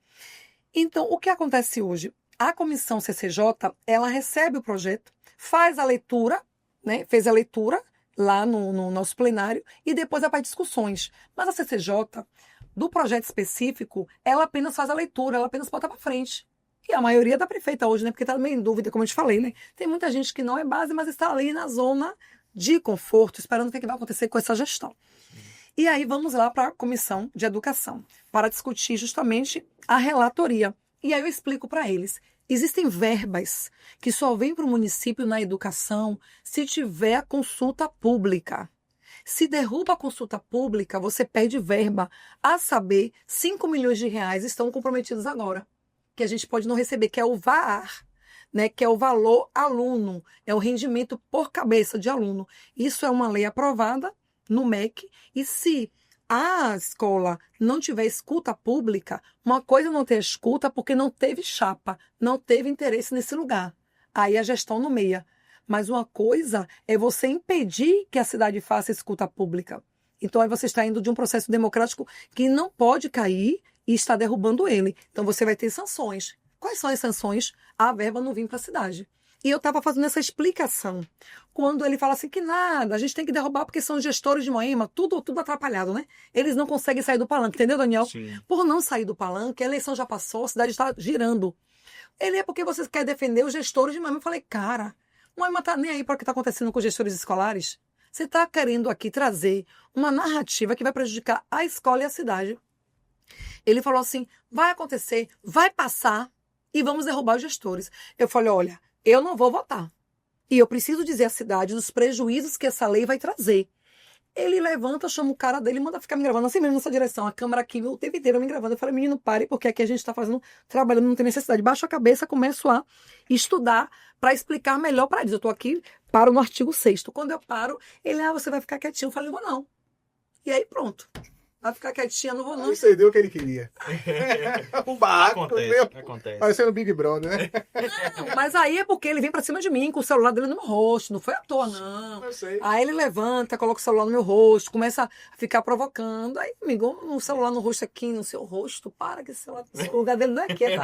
Então, o que acontece hoje? A comissão CCJ, ela recebe o projeto, faz a leitura, né? Fez a leitura lá no nosso plenário e depois vai para discussões. Mas a CCJ, do projeto específico, ela apenas faz a leitura, ela apenas bota para frente. E a maioria da prefeita hoje, né? Porque está meio em dúvida, como eu te falei, né? Tem muita gente que não é base, mas está ali na zona de conforto, esperando o que vai acontecer com essa gestão. E aí vamos lá para a Comissão de Educação, para discutir justamente a relatoria. E aí eu explico para eles. Existem verbas que só vêm para o município na educação se tiver a consulta pública. Se derruba a consulta pública, você perde verba. A saber, 5 milhões de reais estão comprometidos agora, que a gente pode não receber, que é o VAR, né, que é o valor aluno, é o rendimento por cabeça de aluno. Isso é uma lei aprovada no MEC, e se a escola não tiver escuta pública, uma coisa é não ter escuta porque não teve chapa, não teve interesse nesse lugar. Aí a gestão nomeia. Mas uma coisa é você impedir que a cidade faça escuta pública. Então aí você está indo de um processo democrático que não pode cair e está derrubando ele. Então você vai ter sanções. Quais são as sanções? A verba não vir para a cidade. E eu estava fazendo essa explicação. Quando ele fala assim que nada, a gente tem que derrubar porque são gestores de Moema, tudo atrapalhado, né? Eles não conseguem sair do palanque, entendeu, Daniel? Sim. Por não sair do palanque, a eleição já passou, a cidade está girando. Ele é porque você quer defender os gestores de Moema. Eu falei, cara, Moema está nem aí para o que está acontecendo com os gestores escolares. Você está querendo aqui trazer uma narrativa que vai prejudicar a escola e a cidade. Ele falou assim, vai acontecer, vai passar e vamos derrubar os gestores. Eu falei, olha, eu não vou votar. E eu preciso dizer à cidade dos prejuízos que essa lei vai trazer. Ele levanta, chama o cara dele e manda ficar me gravando assim mesmo nessa direção. A câmera aqui o tempo inteiro me gravando. Eu falei, menino, pare, porque aqui a gente está fazendo, trabalhando, não tem necessidade. Baixo a cabeça, começo a estudar para explicar melhor para eles. Eu estou aqui, paro no artigo 6º. Quando eu paro, ele, você vai ficar quietinho. Eu falei, vou não. E aí pronto. Vai ficar quietinha, não vou não. Aí você deu o que ele queria. Um barraco. Acontece. Parecendo Big Brother, né? Não, mas aí é porque ele vem pra cima de mim com o celular dele no meu rosto. Não foi à toa, não. Eu sei. Aí ele levanta, coloca o celular no meu rosto, começa a ficar provocando. Aí, amigo, um celular no rosto aqui, no seu rosto, para que esse celular, o lugar dele não é aqui, tá?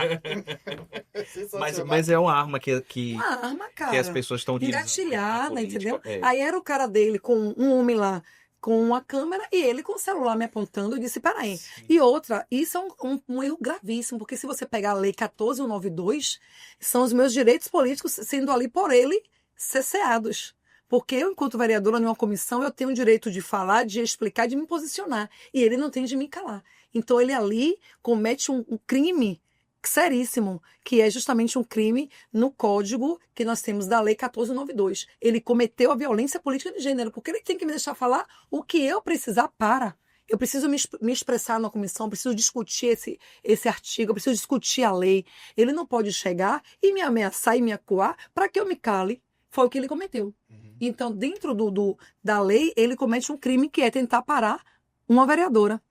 Mas é uma arma que Uma arma, cara. que as pessoas estão utilizando. Engatilhada, na política. entendeu? É. Aí era o cara dele com um homem lá, com uma câmera e ele com o celular me apontando. Eu disse, peraí. Sim. E outra, isso é um erro gravíssimo, porque se você pegar a lei 14192, são os meus direitos políticos sendo ali por ele cesseados. Porque eu, enquanto vereadora numa comissão, eu tenho o direito de falar, de explicar, de me posicionar. E ele não tem de me calar. Então ele ali comete um crime seríssimo, que é justamente um crime no código que nós temos da Lei 1492. Ele cometeu a violência política de gênero, porque ele tem que me deixar falar o que eu precisar para. Eu preciso me expressar na comissão, preciso discutir esse artigo, eu preciso discutir a lei. Ele não pode chegar e me ameaçar e me acuar para que eu me cale. Foi o que ele cometeu. Então, dentro da lei, ele comete um crime que é tentar parar uma vereadora.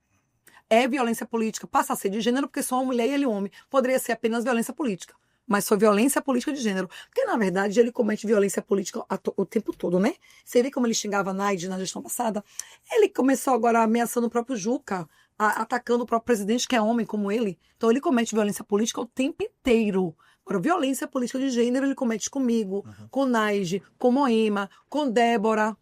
É violência política, passa a ser de gênero porque sou uma mulher e ele homem. Poderia ser apenas violência política, mas foi violência política de gênero. Porque, na verdade, ele comete violência política o tempo todo, né? Você vê como ele xingava a Naide na gestão passada? Ele começou agora ameaçando o próprio Juca, atacando o próprio presidente, que é homem como ele. Então, ele comete violência política o tempo inteiro. Agora, violência política de gênero ele comete comigo, com Naide, com Moema, com Débora.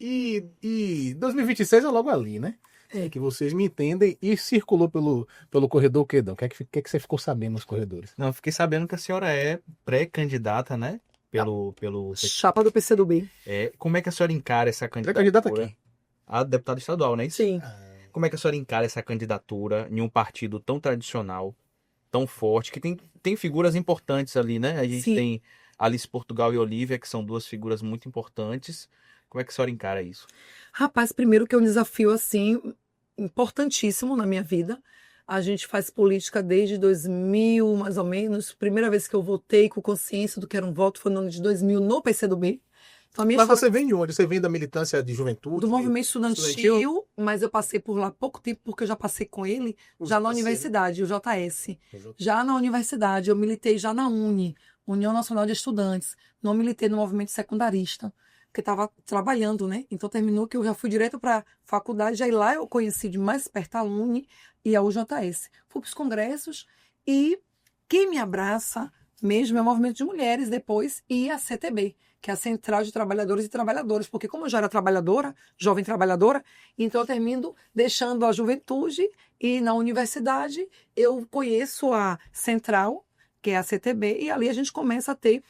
E 2026 é logo ali, né? É. Que vocês me entendem. E circulou pelo corredor Quedão. O que é que você ficou sabendo nos corredores? Não, eu fiquei sabendo que a senhora é pré-candidata, né? Pelo Chapa do PCdoB. como é que a senhora encara essa candidatura? Pré-candidata a quem? A deputada estadual, não é isso? Sim. Como é que a senhora encara essa candidatura em um partido tão tradicional, tão forte, que tem figuras importantes ali, né? A gente Sim. tem Alice Portugal e Olívia, que são duas figuras muito importantes, Como é que a senhora encara isso? Rapaz, primeiro que é um desafio, assim, importantíssimo na minha vida. A gente faz política desde 2000, mais ou menos. Primeira vez que eu votei com consciência do que era um voto foi no ano de 2000 no PCdoB. Então, a minha Mas história você vem de onde? Você vem da militância de juventude? do movimento estudantil, mas eu passei por lá há pouco tempo, porque eu já passei com ele, já na universidade, o JS. Já na universidade, eu militei já na UNE, União Nacional de Estudantes. Não militei no movimento secundarista, porque estava trabalhando, né? Então terminou que eu já fui direto para a faculdade, aí lá eu conheci de mais perto a UNE e a UJS. Fui para os congressos e quem me abraça mesmo é o movimento de mulheres depois e a CTB, que é a Central de Trabalhadores e Trabalhadoras, porque como eu já era trabalhadora, jovem trabalhadora, então eu termino deixando a juventude e na universidade eu conheço a Central, que é a CTB, e ali a gente começa a ter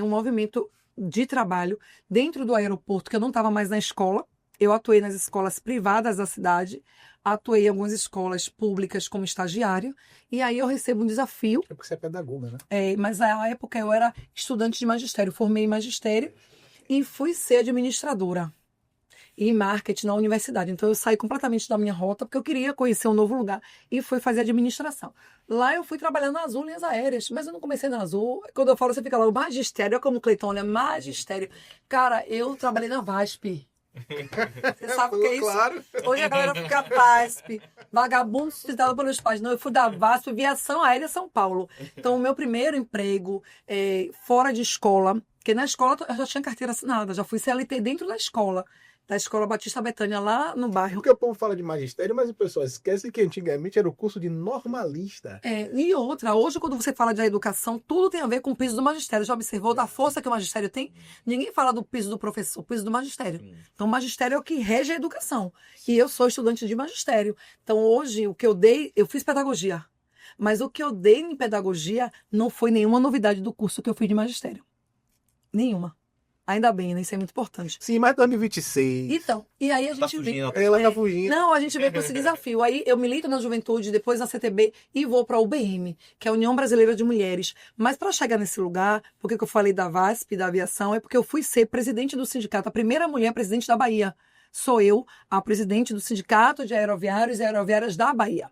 um movimento de trabalho dentro do aeroporto, que eu não estava mais na escola, eu atuei nas escolas privadas da cidade, atuei em algumas escolas públicas como estagiária, e aí eu recebo um desafio. É porque você é pedagoga, né? Mas na época eu era estudante de magistério, formei em magistério e fui ser administradora em marketing na universidade. Então eu saí completamente da minha rota porque eu queria conhecer um novo lugar e fui fazer administração. Lá eu fui trabalhando na Azul Linhas Aéreas, mas eu não comecei na Azul. Quando eu falo, você fica lá, o magistério, olha como o Cleiton olha, magistério. Cara, eu trabalhei na VASP. Você sabe o que é isso? Claro. Hoje a galera fica VASP, vagabundo sustentado pelos pais. Não, eu fui da VASP, Aviação Aérea São Paulo. Então, o meu primeiro emprego fora de escola, porque na escola eu já tinha carteira assinada, já fui CLT dentro da escola Batista Betânia, lá no bairro. Porque o povo fala de magistério, mas o pessoal esquece que antigamente era o curso de normalista. E outra, hoje quando você fala de educação, tudo tem a ver com o piso do magistério. Já observou da força que o magistério tem? Ninguém fala do piso do professor, o piso do magistério. Então o magistério é o que rege a educação. E eu sou estudante de magistério. Então hoje o que eu dei, eu fiz pedagogia. Mas o que eu dei em pedagogia não foi nenhuma novidade do curso que eu fiz de magistério. Nenhuma. Ainda bem, né? Isso é muito importante. Sim, mas 2026. Então, e aí a gente vê... Ela tá fugindo. Não, a gente vê com esse desafio. Aí eu milito na juventude, depois na CTB e vou para a UBM, que é a União Brasileira de Mulheres. Mas para chegar nesse lugar, porque eu falei da VASP, da aviação, é porque eu fui ser presidente do sindicato, a primeira mulher presidente da Bahia. Sou eu, a presidente do Sindicato de Aeroviários e Aeroviárias da Bahia.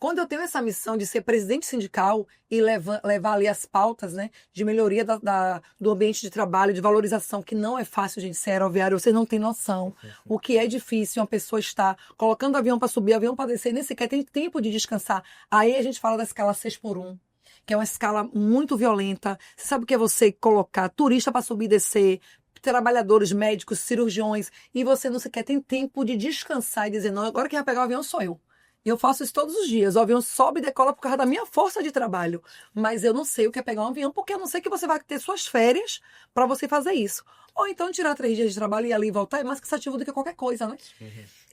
Quando eu tenho essa missão de ser presidente sindical e levar ali as pautas, né, de melhoria do ambiente de trabalho, de valorização, que não é fácil, gente, ser aeroviário, você não tem noção. O que é difícil uma pessoa estar colocando avião para subir, avião para descer, nem sequer tem tempo de descansar. Aí a gente fala da escala 6x1, que é uma escala muito violenta. Você sabe o que é você colocar turista para subir e descer, trabalhadores, médicos, cirurgiões, e você não sequer tem tempo de descansar e dizer, não, agora quem vai pegar o avião sou eu. E eu faço isso todos os dias. O avião sobe e decola por causa da minha força de trabalho. Mas eu não sei o que é pegar um avião, porque eu não sei que você vai ter suas férias para você fazer isso. Ou então tirar 3 dias de trabalho e ir ali e voltar é mais cansativo do que qualquer coisa, né?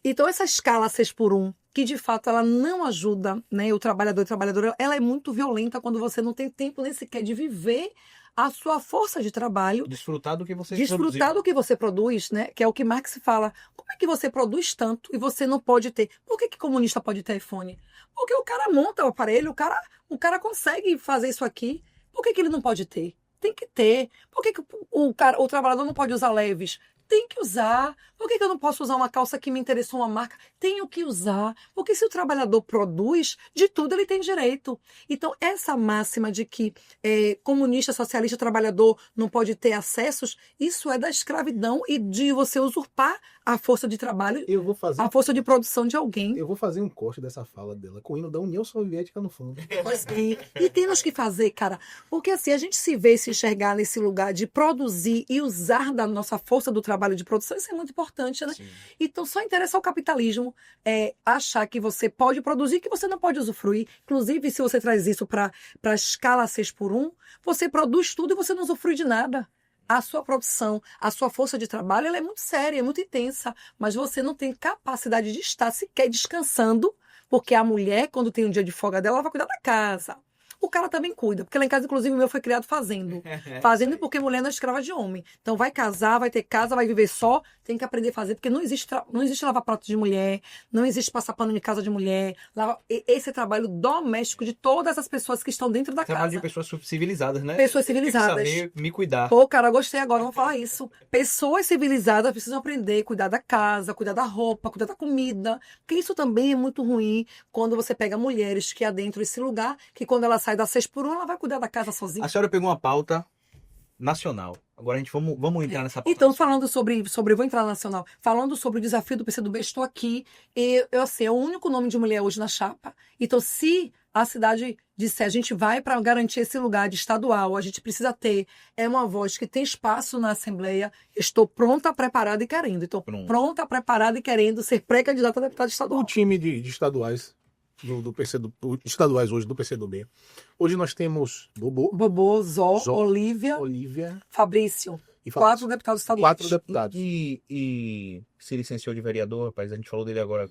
Então essa escala 6x1, que de fato ela não ajuda, né, o trabalhador e trabalhadora, ela é muito violenta quando você não tem tempo nem sequer de viver a sua força de trabalho. Desfrutar do que você Desfrutar do que você produz, né? Que é o que Marx fala. Como é que você produz tanto e você não pode ter? Por que comunista pode ter iPhone? Porque o cara monta o aparelho, o cara consegue fazer isso aqui. Por que ele não pode ter? Tem que ter. Por que o trabalhador não pode usar leves? Tem que usar. Por que eu não posso usar uma calça que me interessou uma marca? Tenho que usar. Porque se o trabalhador produz, de tudo ele tem direito. Então, essa máxima de que comunista, socialista, trabalhador não pode ter acessos, isso é da escravidão e de você usurpar a força de trabalho, a força de produção de alguém. Eu vou fazer um corte dessa fala dela, com o hino da União Soviética no fundo. Pois é. E temos que fazer, cara. Porque assim, a gente se vê, se enxergar nesse lugar de produzir e usar da nossa força do trabalho de produção, isso é muito importante, né? Sim. Então, só interessa ao capitalismo achar que você pode produzir, que você não pode usufruir. Inclusive, se você traz isso para a escala 6x1, você produz tudo e você não usufrui de nada. A sua produção, a sua força de trabalho, ela é muito séria, é muito intensa, mas você não tem capacidade de estar sequer descansando, porque a mulher, quando tem um dia de folga dela, ela vai cuidar da casa. O cara também cuida, porque lá em casa, inclusive, o meu foi criado fazendo. Fazendo porque mulher não é escrava de homem. Então vai casar, vai ter casa, vai viver só, tem que aprender a fazer, porque não existe lavar prato de mulher, não existe passar pano de casa de mulher. Esse é trabalho doméstico de todas as pessoas que estão dentro da Trabalho de casa. pessoas civilizadas, né? Pessoas civilizadas. Tem que saber me cuidar. Pô, cara, gostei agora, vamos falar isso. Pessoas civilizadas precisam aprender a cuidar da casa, cuidar da roupa, cuidar da comida. Porque isso também é muito ruim quando você pega mulheres que adentram esse lugar, que quando ela sai da 6x1, ela vai cuidar da casa sozinha. A senhora pegou uma pauta nacional. Agora a gente vamos entrar nessa pauta. Então, falando sobre, vou entrar na nacional, falando sobre o desafio do PCdoB, estou aqui, e eu assim, é o único nome de mulher hoje na chapa. Então, se a cidade disser, a gente vai para garantir esse lugar de estadual, a gente precisa ter uma voz que tem espaço na Assembleia, estou pronta, preparada e querendo. Então, pronta, preparada e querendo ser pré-candidata a deputada estadual. O time de estaduais do PCdoB, estaduais hoje do PCdoB. Hoje nós temos Bobô, Zó, Olívia, Fabrício. E 4 deputados estaduais. 4 deputados. E se licenciou de vereador, rapaz, a gente falou dele agora.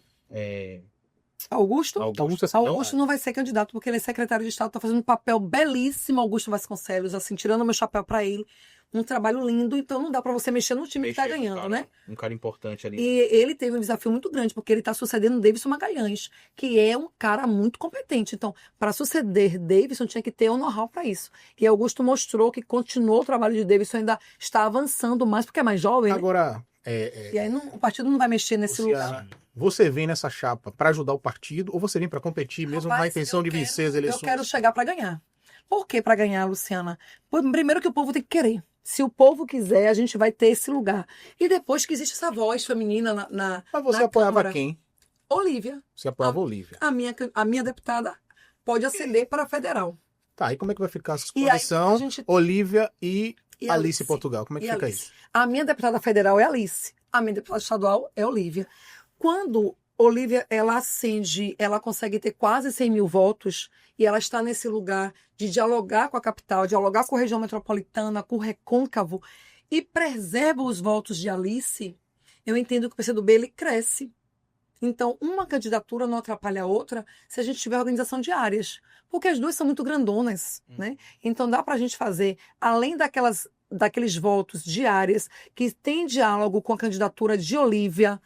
Augusto Augusto não vai ser candidato porque ele é secretário de Estado, está fazendo um papel belíssimo, Augusto Vasconcelos, assim, tirando o meu chapéu para ele. Um trabalho lindo, então não dá para você mexer no time que está ganhando, cara, né? Um cara importante ali. E ele teve um desafio muito grande, porque ele está sucedendo Davidson Magalhães, que é um cara muito competente. Então, para suceder Davidson, tinha que ter um know-how para isso. E Augusto mostrou que continuou o trabalho de Davidson, ainda está avançando mais, porque é mais jovem, né? Agora, E aí o partido não vai mexer nesse lugar. Você vem nessa chapa para ajudar o partido ou você vem para competir mesmo na intenção de vencer as eleições? Eu quero chegar para ganhar. Por que para ganhar, Luciana? Primeiro que o povo tem que querer. Se o povo quiser, a gente vai ter esse lugar. E depois que existe essa voz feminina na Mas você na apoiava Câmara. quem? Olívia. Você apoiava Olívia. A minha deputada pode ascender para federal. Tá, e como é que vai ficar essa E aí, posição? a gente- Olívia e E Alice Portugal. Como é que E fica Alice. isso? A minha deputada federal é Alice. A minha deputada estadual é Olívia. Quando Olívia, ela ascende, ela consegue ter quase 100 mil votos e ela está nesse lugar de dialogar com a capital, dialogar com a região metropolitana, com o Recôncavo e preserva os votos de Alice, eu entendo que o PCdoB ele cresce. Então, uma candidatura não atrapalha a outra se a gente tiver organização de áreas. Porque as duas são muito grandonas, né? Então, dá para a gente fazer, além daqueles votos de áreas que tem diálogo com a candidatura de Olívia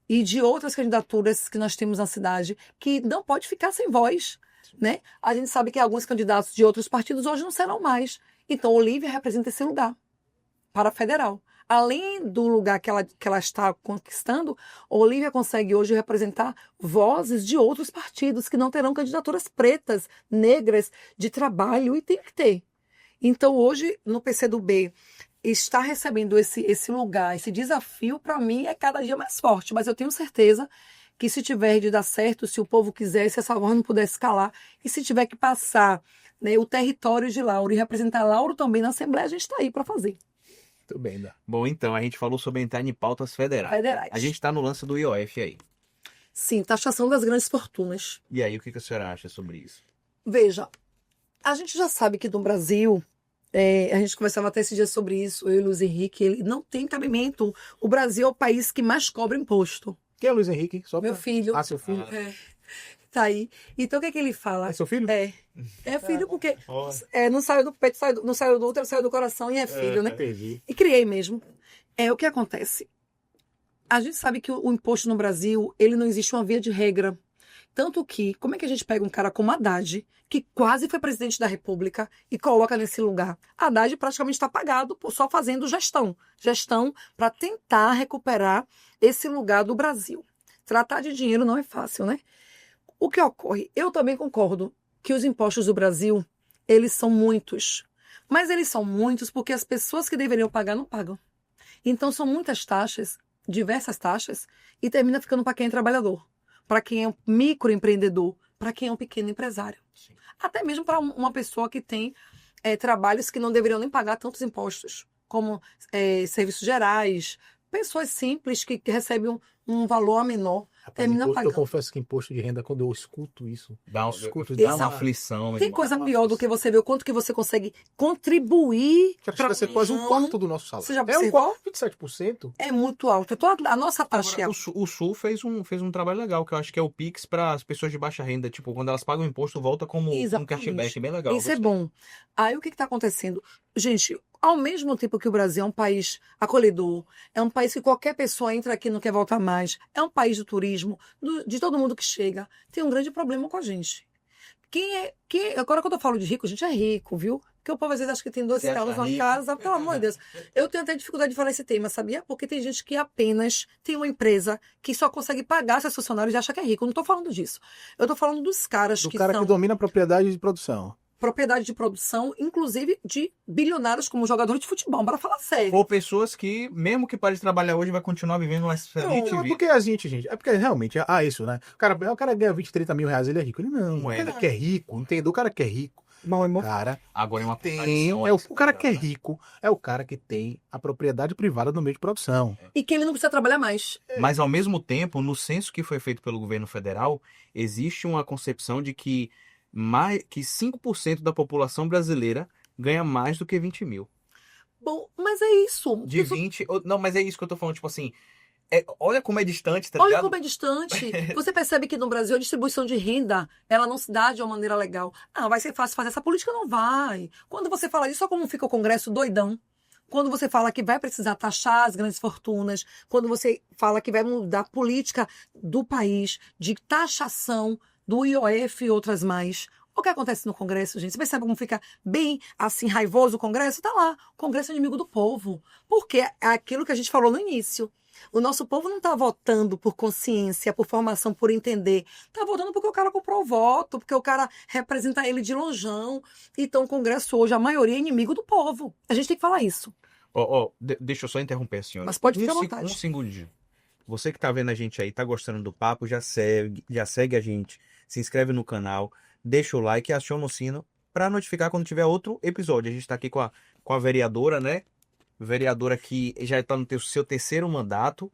e de outras candidaturas que nós temos na cidade, que não pode ficar sem voz, né? A gente sabe que alguns candidatos de outros partidos hoje não serão mais. Então, Olívia representa esse lugar para a federal. Além do lugar que ela está conquistando, Olívia consegue hoje representar vozes de outros partidos que não terão candidaturas pretas, negras, de trabalho, e tem que ter. Então, hoje, no PCdoB, está recebendo esse lugar, esse desafio, para mim, é cada dia mais forte. Mas eu tenho certeza que se tiver de dar certo, se o povo quiser, se essa voz não puder escalar, e se tiver que passar, né, o território de Lauro e representar Lauro também na Assembleia, a gente está aí para fazer. Muito bem, né? Bom, então, a gente falou sobre entrar em pautas federais. A gente está no lance do IOF aí. Sim, taxação das grandes fortunas. E aí, o que a senhora acha sobre isso? Veja, a gente já sabe que no Brasil, a gente conversava até esse dia sobre isso, eu e o Luiz Henrique, ele não tem cabimento. O Brasil é o país que mais cobra imposto. Quem é o Luiz Henrique? Meu filho. Ah, seu filho? Tá aí. Então, o que é que ele fala? É seu filho? É filho porque não saiu do peito, não saiu do útero, saiu do coração e é filho, né? Entendi. E criei mesmo. O que acontece? A gente sabe que o imposto no Brasil, ele não existe uma via de regra. Tanto que, como é que a gente pega um cara como Haddad, que quase foi presidente da República, e coloca nesse lugar? Haddad praticamente está pagado só fazendo gestão. Gestão para tentar recuperar esse lugar do Brasil. Tratar de dinheiro não é fácil, né? O que ocorre? Eu também concordo que os impostos do Brasil, eles são muitos. Mas eles são muitos porque as pessoas que deveriam pagar não pagam. Então, são muitas taxas, diversas taxas, e termina ficando para quem é trabalhador, para quem é um microempreendedor, para quem é um pequeno empresário. Sim. Até mesmo para uma pessoa que tem trabalhos que não deveriam nem pagar tantos impostos, como serviços gerais, pessoas simples que recebem um valor menor. Rapaz, termina eu pagando. confesso que imposto de renda, quando eu escuto isso, Dá uma Exato. aflição. Tem coisa pior do que você ver o quanto que você consegue contribuir que chega a ser quase um quarto do nosso salário. Você já É observou? 27%. É muito alto. Então, a nossa taxa é Agora, alta. o Sul fez um trabalho legal, que eu acho que é o Pix para as pessoas de baixa renda. Tipo, quando elas pagam o imposto, volta como um Exatamente. cashback, bem legal. Isso é gostei. bom. Aí o que está acontecendo? Gente, ao mesmo tempo que o Brasil é um país acolhedor, é um país que qualquer pessoa entra aqui e não quer voltar mais, é um país do turismo, de todo mundo que chega, tem um grande problema com a gente. Agora, quando eu falo de rico, a gente é rico, viu? Porque o povo às vezes acha que tem 12 Você acha carros numa rico? casa, pelo amor de Deus. Eu tenho até dificuldade de falar esse tema, sabia? Porque tem gente que apenas tem uma empresa que só consegue pagar seus funcionários e acha que é rico. Eu não estou falando disso. Eu estou falando dos caras Do que cara são que domina a propriedade de produção. propriedade de produção, inclusive de bilionários como jogadores de futebol. Bora falar sério. Ou pessoas que, mesmo que pare de trabalhar hoje, vai continuar vivendo uma excelente Não, é vida. porque a gente, é porque realmente, isso, né? O cara ganha 20, 30 mil reais, ele é rico. Ele não, Não é, o cara né? que é rico, entendeu? O cara que é rico, cara, Agora é uma tem, o cara que é rico é o cara que tem a propriedade privada no meio de produção. E que ele não precisa trabalhar mais. Mas, ao mesmo tempo, no censo que foi feito pelo governo federal, existe uma concepção de que 5% da população brasileira ganha mais do que 20 mil. Bom, mas é isso. De 20... Não, mas é isso que eu tô falando, tipo assim... olha como é distante, tá Olha ligado? como é distante. Você percebe que no Brasil a distribuição de renda, ela não se dá de uma maneira legal. Ah, vai ser fácil fazer essa política? Não vai. Quando você fala isso, olha como fica o Congresso doidão. Quando você fala que vai precisar taxar as grandes fortunas, quando você fala que vai mudar a política do país de taxação do IOF e outras mais. O que acontece no Congresso, gente? Você percebe como fica bem, assim, raivoso o Congresso? Tá lá. O Congresso é inimigo do povo. Porque é aquilo que a gente falou no início. O nosso povo não está votando por consciência, por formação, por entender. Está votando porque o cara comprou o voto, porque o cara representa ele de lonjão. Então, o Congresso hoje, a maioria é inimigo do povo. A gente tem que falar isso. Deixa eu só interromper a senhora. Mas pode ficar à vontade. Um segundinho. Você que tá vendo a gente aí, tá gostando do papo, já segue a gente, se inscreve no canal, deixa o like e aciona o sino para notificar quando tiver outro episódio. A gente tá aqui com a vereadora, né? Vereadora que já está no seu terceiro mandato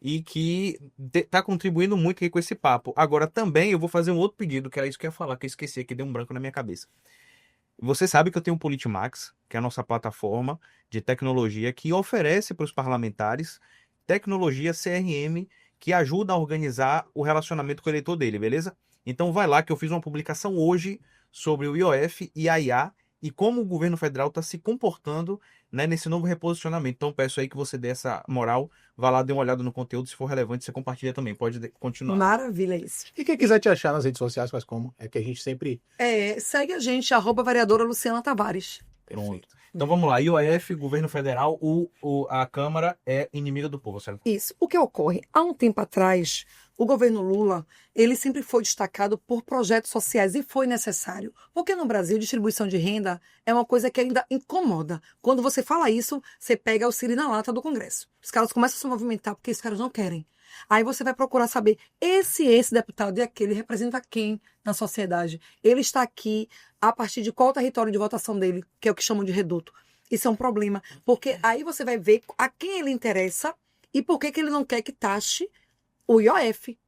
e que está contribuindo muito aqui com esse papo. Agora também eu vou fazer um outro pedido, que era isso que eu ia falar, que eu esqueci aqui, deu um branco na minha cabeça. Você sabe que eu tenho o Politimax, que é a nossa plataforma de tecnologia que oferece para os parlamentares tecnologia CRM que ajuda a organizar o relacionamento com o eleitor dele, beleza? Então vai lá que eu fiz uma publicação hoje sobre o IOF e a IA e como o governo federal está se comportando, né, nesse novo reposicionamento. Então peço aí que você dê essa moral, vá lá, dê uma olhada no conteúdo, se for relevante, você compartilha também, pode continuar. Maravilha isso. E quem quiser te achar nas redes sociais, faz como? É que a gente sempre... Segue a gente, @vereadora Luciana Tavares. Pronto. Então vamos lá, IOF, governo federal, a Câmara é inimiga do povo, certo? Isso. O que ocorre? Há um tempo atrás, o governo Lula, ele sempre foi destacado por projetos sociais e foi necessário. Porque no Brasil, distribuição de renda é uma coisa que ainda incomoda. Quando você fala isso, você pega o Siri na lata do Congresso. Os caras começam a se movimentar porque os caras não querem. Aí você vai procurar saber, esse deputado e aquele representa quem na sociedade? Ele está aqui a partir de qual território de votação dele, que é o que chamam de reduto. Isso é um problema, porque aí você vai ver a quem ele interessa e por que ele não quer que taxe o IOF,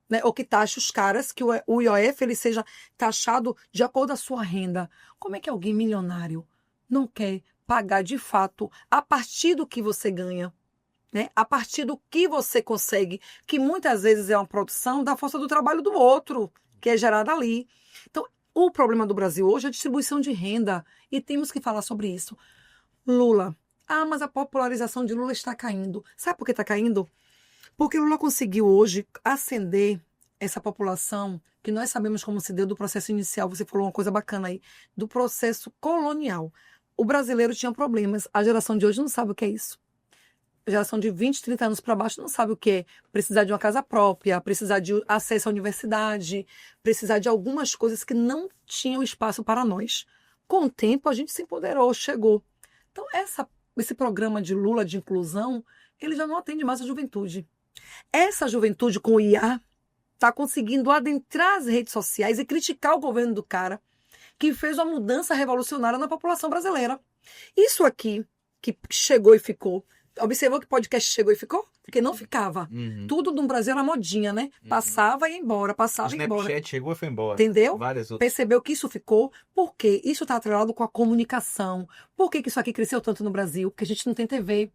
né? Ou que taxe os caras, que o IOF ele seja taxado de acordo com a sua renda. Como é que alguém milionário não quer pagar de fato a partir do que você ganha? Né? A partir do que você consegue, que muitas vezes é uma produção da força do trabalho do outro, que é gerada ali. Então, o problema do Brasil hoje é a distribuição de renda, e temos que falar sobre isso. Lula. Mas a popularização de Lula está caindo. Sabe por que está caindo? Porque Lula conseguiu hoje ascender essa população, que nós sabemos como se deu do processo inicial, você falou uma coisa bacana aí, do processo colonial. O brasileiro tinha problemas, a geração de hoje não sabe o que é isso. A geração de 20, 30 anos para baixo não sabe o que é precisar de uma casa própria, precisar de acesso à universidade, precisar de algumas coisas que não tinham espaço para nós. Com o tempo, a gente se empoderou, chegou. Então, esse programa de Lula de inclusão, ele já não atende mais a juventude. Essa juventude com o IA está conseguindo adentrar as redes sociais e criticar o governo do cara, que fez uma mudança revolucionária na população brasileira. Isso aqui, que chegou e ficou, Observou que o podcast chegou e ficou? Porque não ficava. Uhum. Tudo no Brasil era modinha, né? Passava e ia embora, O passava e ia embora. Snapchat chegou e foi embora. Entendeu? Várias outras. Percebeu que isso ficou? Por quê? Isso está atrelado com a comunicação. Por que isso aqui cresceu tanto no Brasil? Porque a gente não tem TV.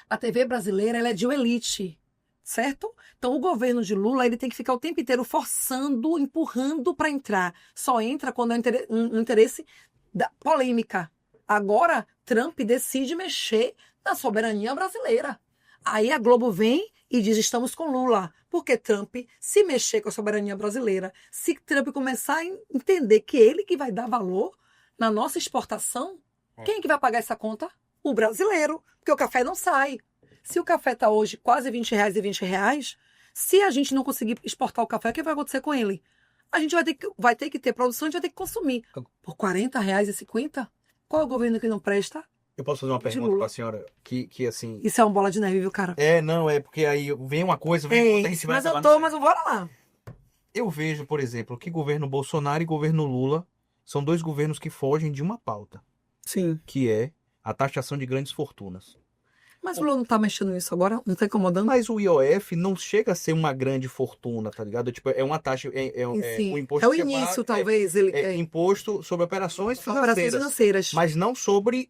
A TV brasileira, ela é de elite, certo? Então, o governo de Lula, ele tem que ficar o tempo inteiro forçando, empurrando para entrar. Só entra quando é um interesse da polêmica. Agora, Trump decide mexer na soberania brasileira. Aí a Globo vem e diz, estamos com Lula. Porque Trump, se mexer com a soberania brasileira, se Trump começar a entender que ele que vai dar valor na nossa exportação, quem é que vai pagar essa conta? O brasileiro, porque o café não sai. Se o café está hoje quase R$20 e R$20, se a gente não conseguir exportar o café, o que vai acontecer com ele? A gente vai ter que ter produção, a gente vai ter que consumir. Por R$40,50? Qual é o governo que não presta? Eu posso fazer uma pergunta Lula. para a senhora? Que assim... Isso é uma bola de neve, viu, cara? Não, é porque aí vem uma coisa, vem outra, a gente vai mas eu acabar tô, no- mas bora lá. Eu vejo, por exemplo, que governo Bolsonaro e governo Lula são dois governos que fogem de uma pauta, Sim. que é a taxação de grandes fortunas. Mas o Lula não tá mexendo nisso agora? Não tá incomodando? Mas o IOF não chega a ser uma grande fortuna, tá ligado? Tipo, é uma taxa, Sim. o imposto É o que início, paga, talvez. Ele, é imposto sobre operações operações financeiras, financeiras. mas não sobre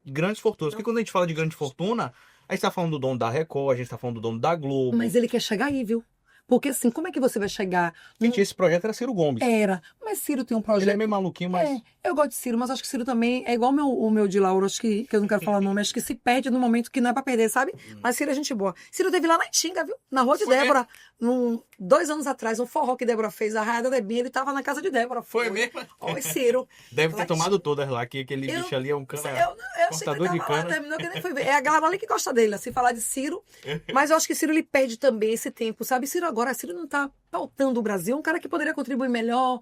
grandes fortunas. Porque quando a gente fala de grande fortuna, a gente tá falando do dono da Record, a gente tá falando do dono da Globo. Mas ele quer chegar aí, viu? Porque assim, como é que você vai chegar? Gente, esse projeto era Ciro Gomes. Era. Mas Ciro tem um Ele projeto. é meio maluquinho, mas... Eu gosto de Ciro, mas acho que Ciro também é igual o meu de Lauro, acho que eu não quero falar nome, acho que se perde no momento que não é pra perder, sabe? Mas Ciro é gente boa. Ciro teve lá na Itinga, viu? Na rua de Foi Débora. 2 anos atrás, um forró que Débora fez, a Raia da Debinha, ele tava na casa de Débora. Foi mesmo? Oi, Ciro. Deve ter Lá tomado todas lá, que aquele Eu- bicho ali é um cana... Eu achei que cortador ele de tava lá, cana. terminou que nem foi ver. É a galera ali que gosta dele, assim, falar de Ciro. Mas eu acho que Ciro, ele perde também esse tempo, sabe? Ciro não tá pautando o Brasil, é um cara que poderia contribuir melhor.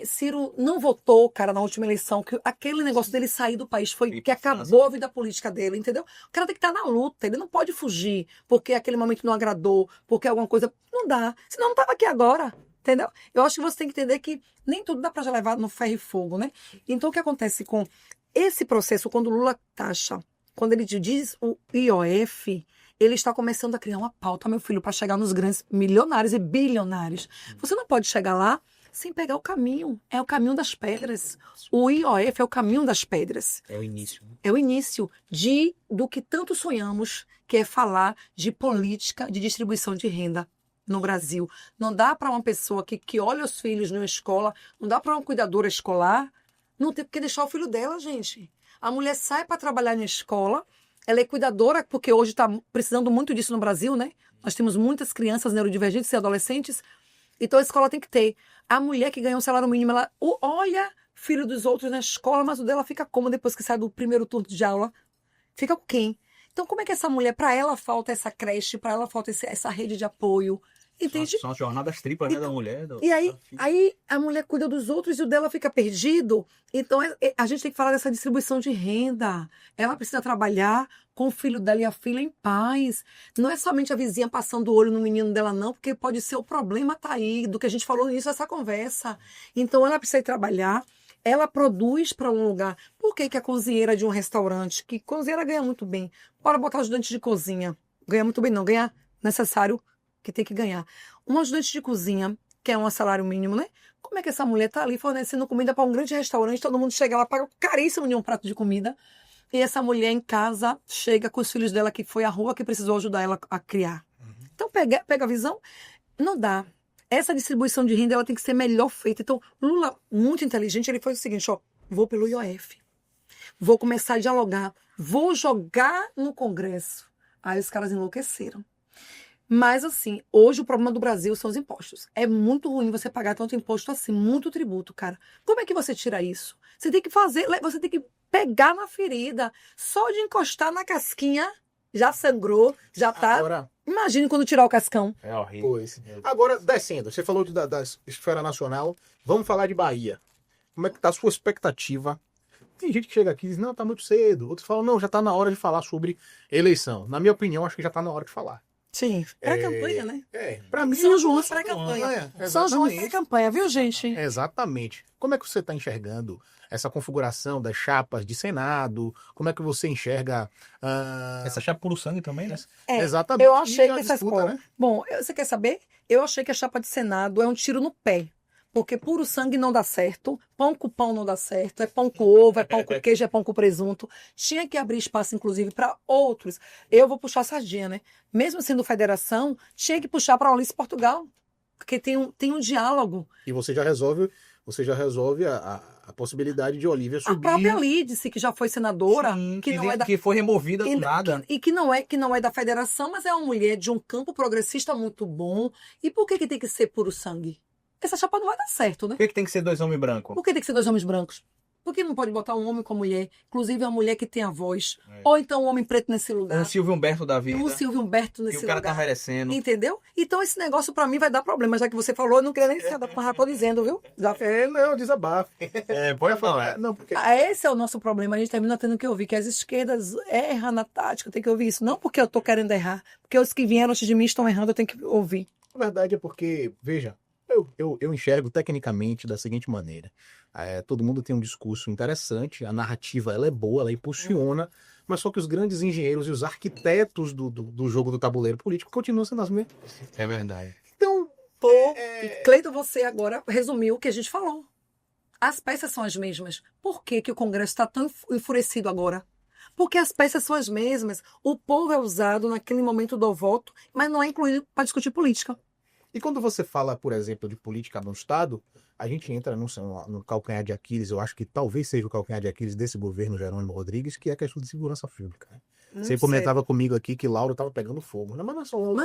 Ciro não votou, cara, na última eleição, que aquele negócio dele sair do país foi Ir que pra França. acabou a vida política dele, entendeu? O cara tem que estar na luta, ele não pode fugir porque aquele momento não agradou, porque alguma coisa... Não dá. Senão não tava aqui agora, entendeu? Eu acho que você tem que entender que nem tudo dá pra já levar no ferro e fogo, né? Então, o que acontece com esse processo, quando o Lula taxa, quando ele diz o IOF, ele está começando a criar uma pauta, meu filho, para chegar nos grandes milionários e bilionários. Você não pode chegar lá sem pegar o caminho. É o caminho das pedras. O IOF é o caminho das pedras. É o início. É o início do que tanto sonhamos, que é falar de política de distribuição de renda no Brasil. Não dá para uma pessoa que olha os filhos numa escola, não dá para uma cuidadora escolar, não ter que deixar o filho dela, gente. A mulher sai para trabalhar na escola, ela é cuidadora, porque hoje está precisando muito disso no Brasil, né? Nós temos muitas crianças neurodivergentes e adolescentes, então a escola tem que ter. A mulher que ganha um salário mínimo, ela olha filho dos outros na escola, mas o dela fica como depois que sai do primeiro turno de aula? Fica com quem? Então, como é que essa mulher, para ela falta essa creche, para ela falta essa rede de apoio? Entende? São as jornadas triplas, né, da mulher. E aí a mulher cuida dos outros e o dela fica perdido. Então, a gente tem que falar dessa distribuição de renda. Ela precisa trabalhar com o filho dela e a filha em paz. Não é somente a vizinha passando o olho no menino dela, não, porque pode ser o problema tá aí, do que a gente falou no início dessa conversa. Então, ela precisa ir trabalhar. Ela produz para um lugar. Por que a cozinheira de um restaurante, que cozinheira ganha muito bem, bora botar ajudante de cozinha. Ganha muito bem, não. Ganha necessário que tem que ganhar. Um ajudante de cozinha, que é um salário mínimo, né? Como é que essa mulher tá ali fornecendo comida para um grande restaurante, todo mundo chega lá, paga caríssimo de um prato de comida, e essa mulher em casa chega com os filhos dela que foi à rua, que precisou ajudar ela a criar. Então, pega a visão, não dá. Essa distribuição de renda, ela tem que ser melhor feita. Então, Lula, muito inteligente, ele fez o seguinte, ó, vou pelo IOF, vou começar a dialogar, vou jogar no Congresso. Aí os caras enlouqueceram. Mas, assim, hoje o problema do Brasil são os impostos. É muito ruim você pagar tanto imposto assim, muito tributo, cara. Como é que você tira isso? Você tem que você tem que pegar na ferida. Só de encostar na casquinha, já sangrou, já tá... Agora, Imagine quando tirar o cascão. É horrível. pois. Agora, descendo, você falou da esfera nacional, vamos falar de Bahia. Como é que tá a sua expectativa? Tem gente que chega aqui e diz, não, tá muito cedo. Outros falam, não, já tá na hora de falar sobre eleição. Na minha opinião, acho que já tá na hora de falar. Sim, pré-campanha, né? Para mim, São João pré-campanha. São João pré-campanha, viu, gente? Exatamente. Como é que você está enxergando essa configuração das chapas de Senado? Como é que você enxerga... Essa chapa puro sangue também, né? Exatamente. Eu achei E a que essas... disputa, né? Bom, você quer saber? Eu achei que a chapa de Senado é um tiro no pé. Porque puro sangue não dá certo, pão com pão não dá certo, é pão com ovo, é pão com queijo, é pão com presunto. Tinha que abrir espaço, inclusive, para outros. Eu vou puxar a sardinha, né? Mesmo sendo federação, tinha que puxar para a Alice Portugal, porque tem um diálogo. E você já resolve a possibilidade de Olívia A subir. própria Lídice, que já foi senadora, Sim, que não é da... que foi removida do nada. E que não é da federação, mas é uma mulher de um campo progressista muito bom. E por que tem que ser puro sangue? Essa chapa não vai dar certo, né? Por que tem que ser 2 homens brancos? Por que tem que ser 2 homens brancos? Por que não pode botar um homem com mulher? Inclusive, uma mulher que tem a voz. Ou então um homem preto nesse lugar. Um Silvio Humberto da vida. Um Silvio Humberto nesse Que o cara lugar. tá merecendo. Entendeu? Então, esse negócio pra mim vai dar problema. Já que você falou, eu não queria nem ser da já tô dizendo, viu? Já Não, desabafo. Pode falar. Não, porque... Esse é o nosso problema. A gente termina tendo que ouvir que as esquerdas erram na tática. Tem que ouvir isso. Não porque eu tô querendo errar. Porque os que vieram antes de mim estão errando, eu tenho que ouvir. A verdade é porque, veja, eu enxergo tecnicamente da seguinte maneira. Todo mundo tem um discurso interessante, a narrativa ela é boa, ela impulsiona, mas só que os grandes engenheiros e os arquitetos do jogo do tabuleiro político continuam sendo as mesmas. É verdade. Então, Cleiton, você agora resumiu o que a gente falou. As peças são as mesmas. Por que o Congresso está tão enfurecido agora? Porque as peças são as mesmas. O povo é usado naquele momento do voto, mas não é incluído para discutir política. e quando você fala, por exemplo, de política no Estado, a gente entra no calcanhar de Aquiles, eu acho que talvez seja o calcanhar de Aquiles desse governo Jerônimo Rodrigues, que é a questão de segurança pública. Né? Você comentava comigo aqui que Lauro estava pegando fogo. Não, mas não é só Lauro,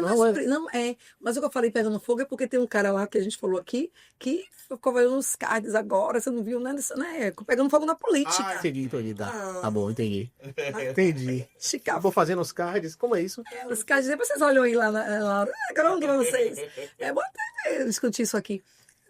Mas o que eu falei pegando fogo é porque tem um cara lá que a gente falou aqui que ficou fazendo uns cards agora, você não viu nada disso, né? Pegando fogo na política. Entendi. Tá bom, entendi. Entendi. Vou fazendo os cards, como é isso? Os cards, depois vocês olham aí lá na Laura. Agora pra vocês. É bom até discutir isso aqui.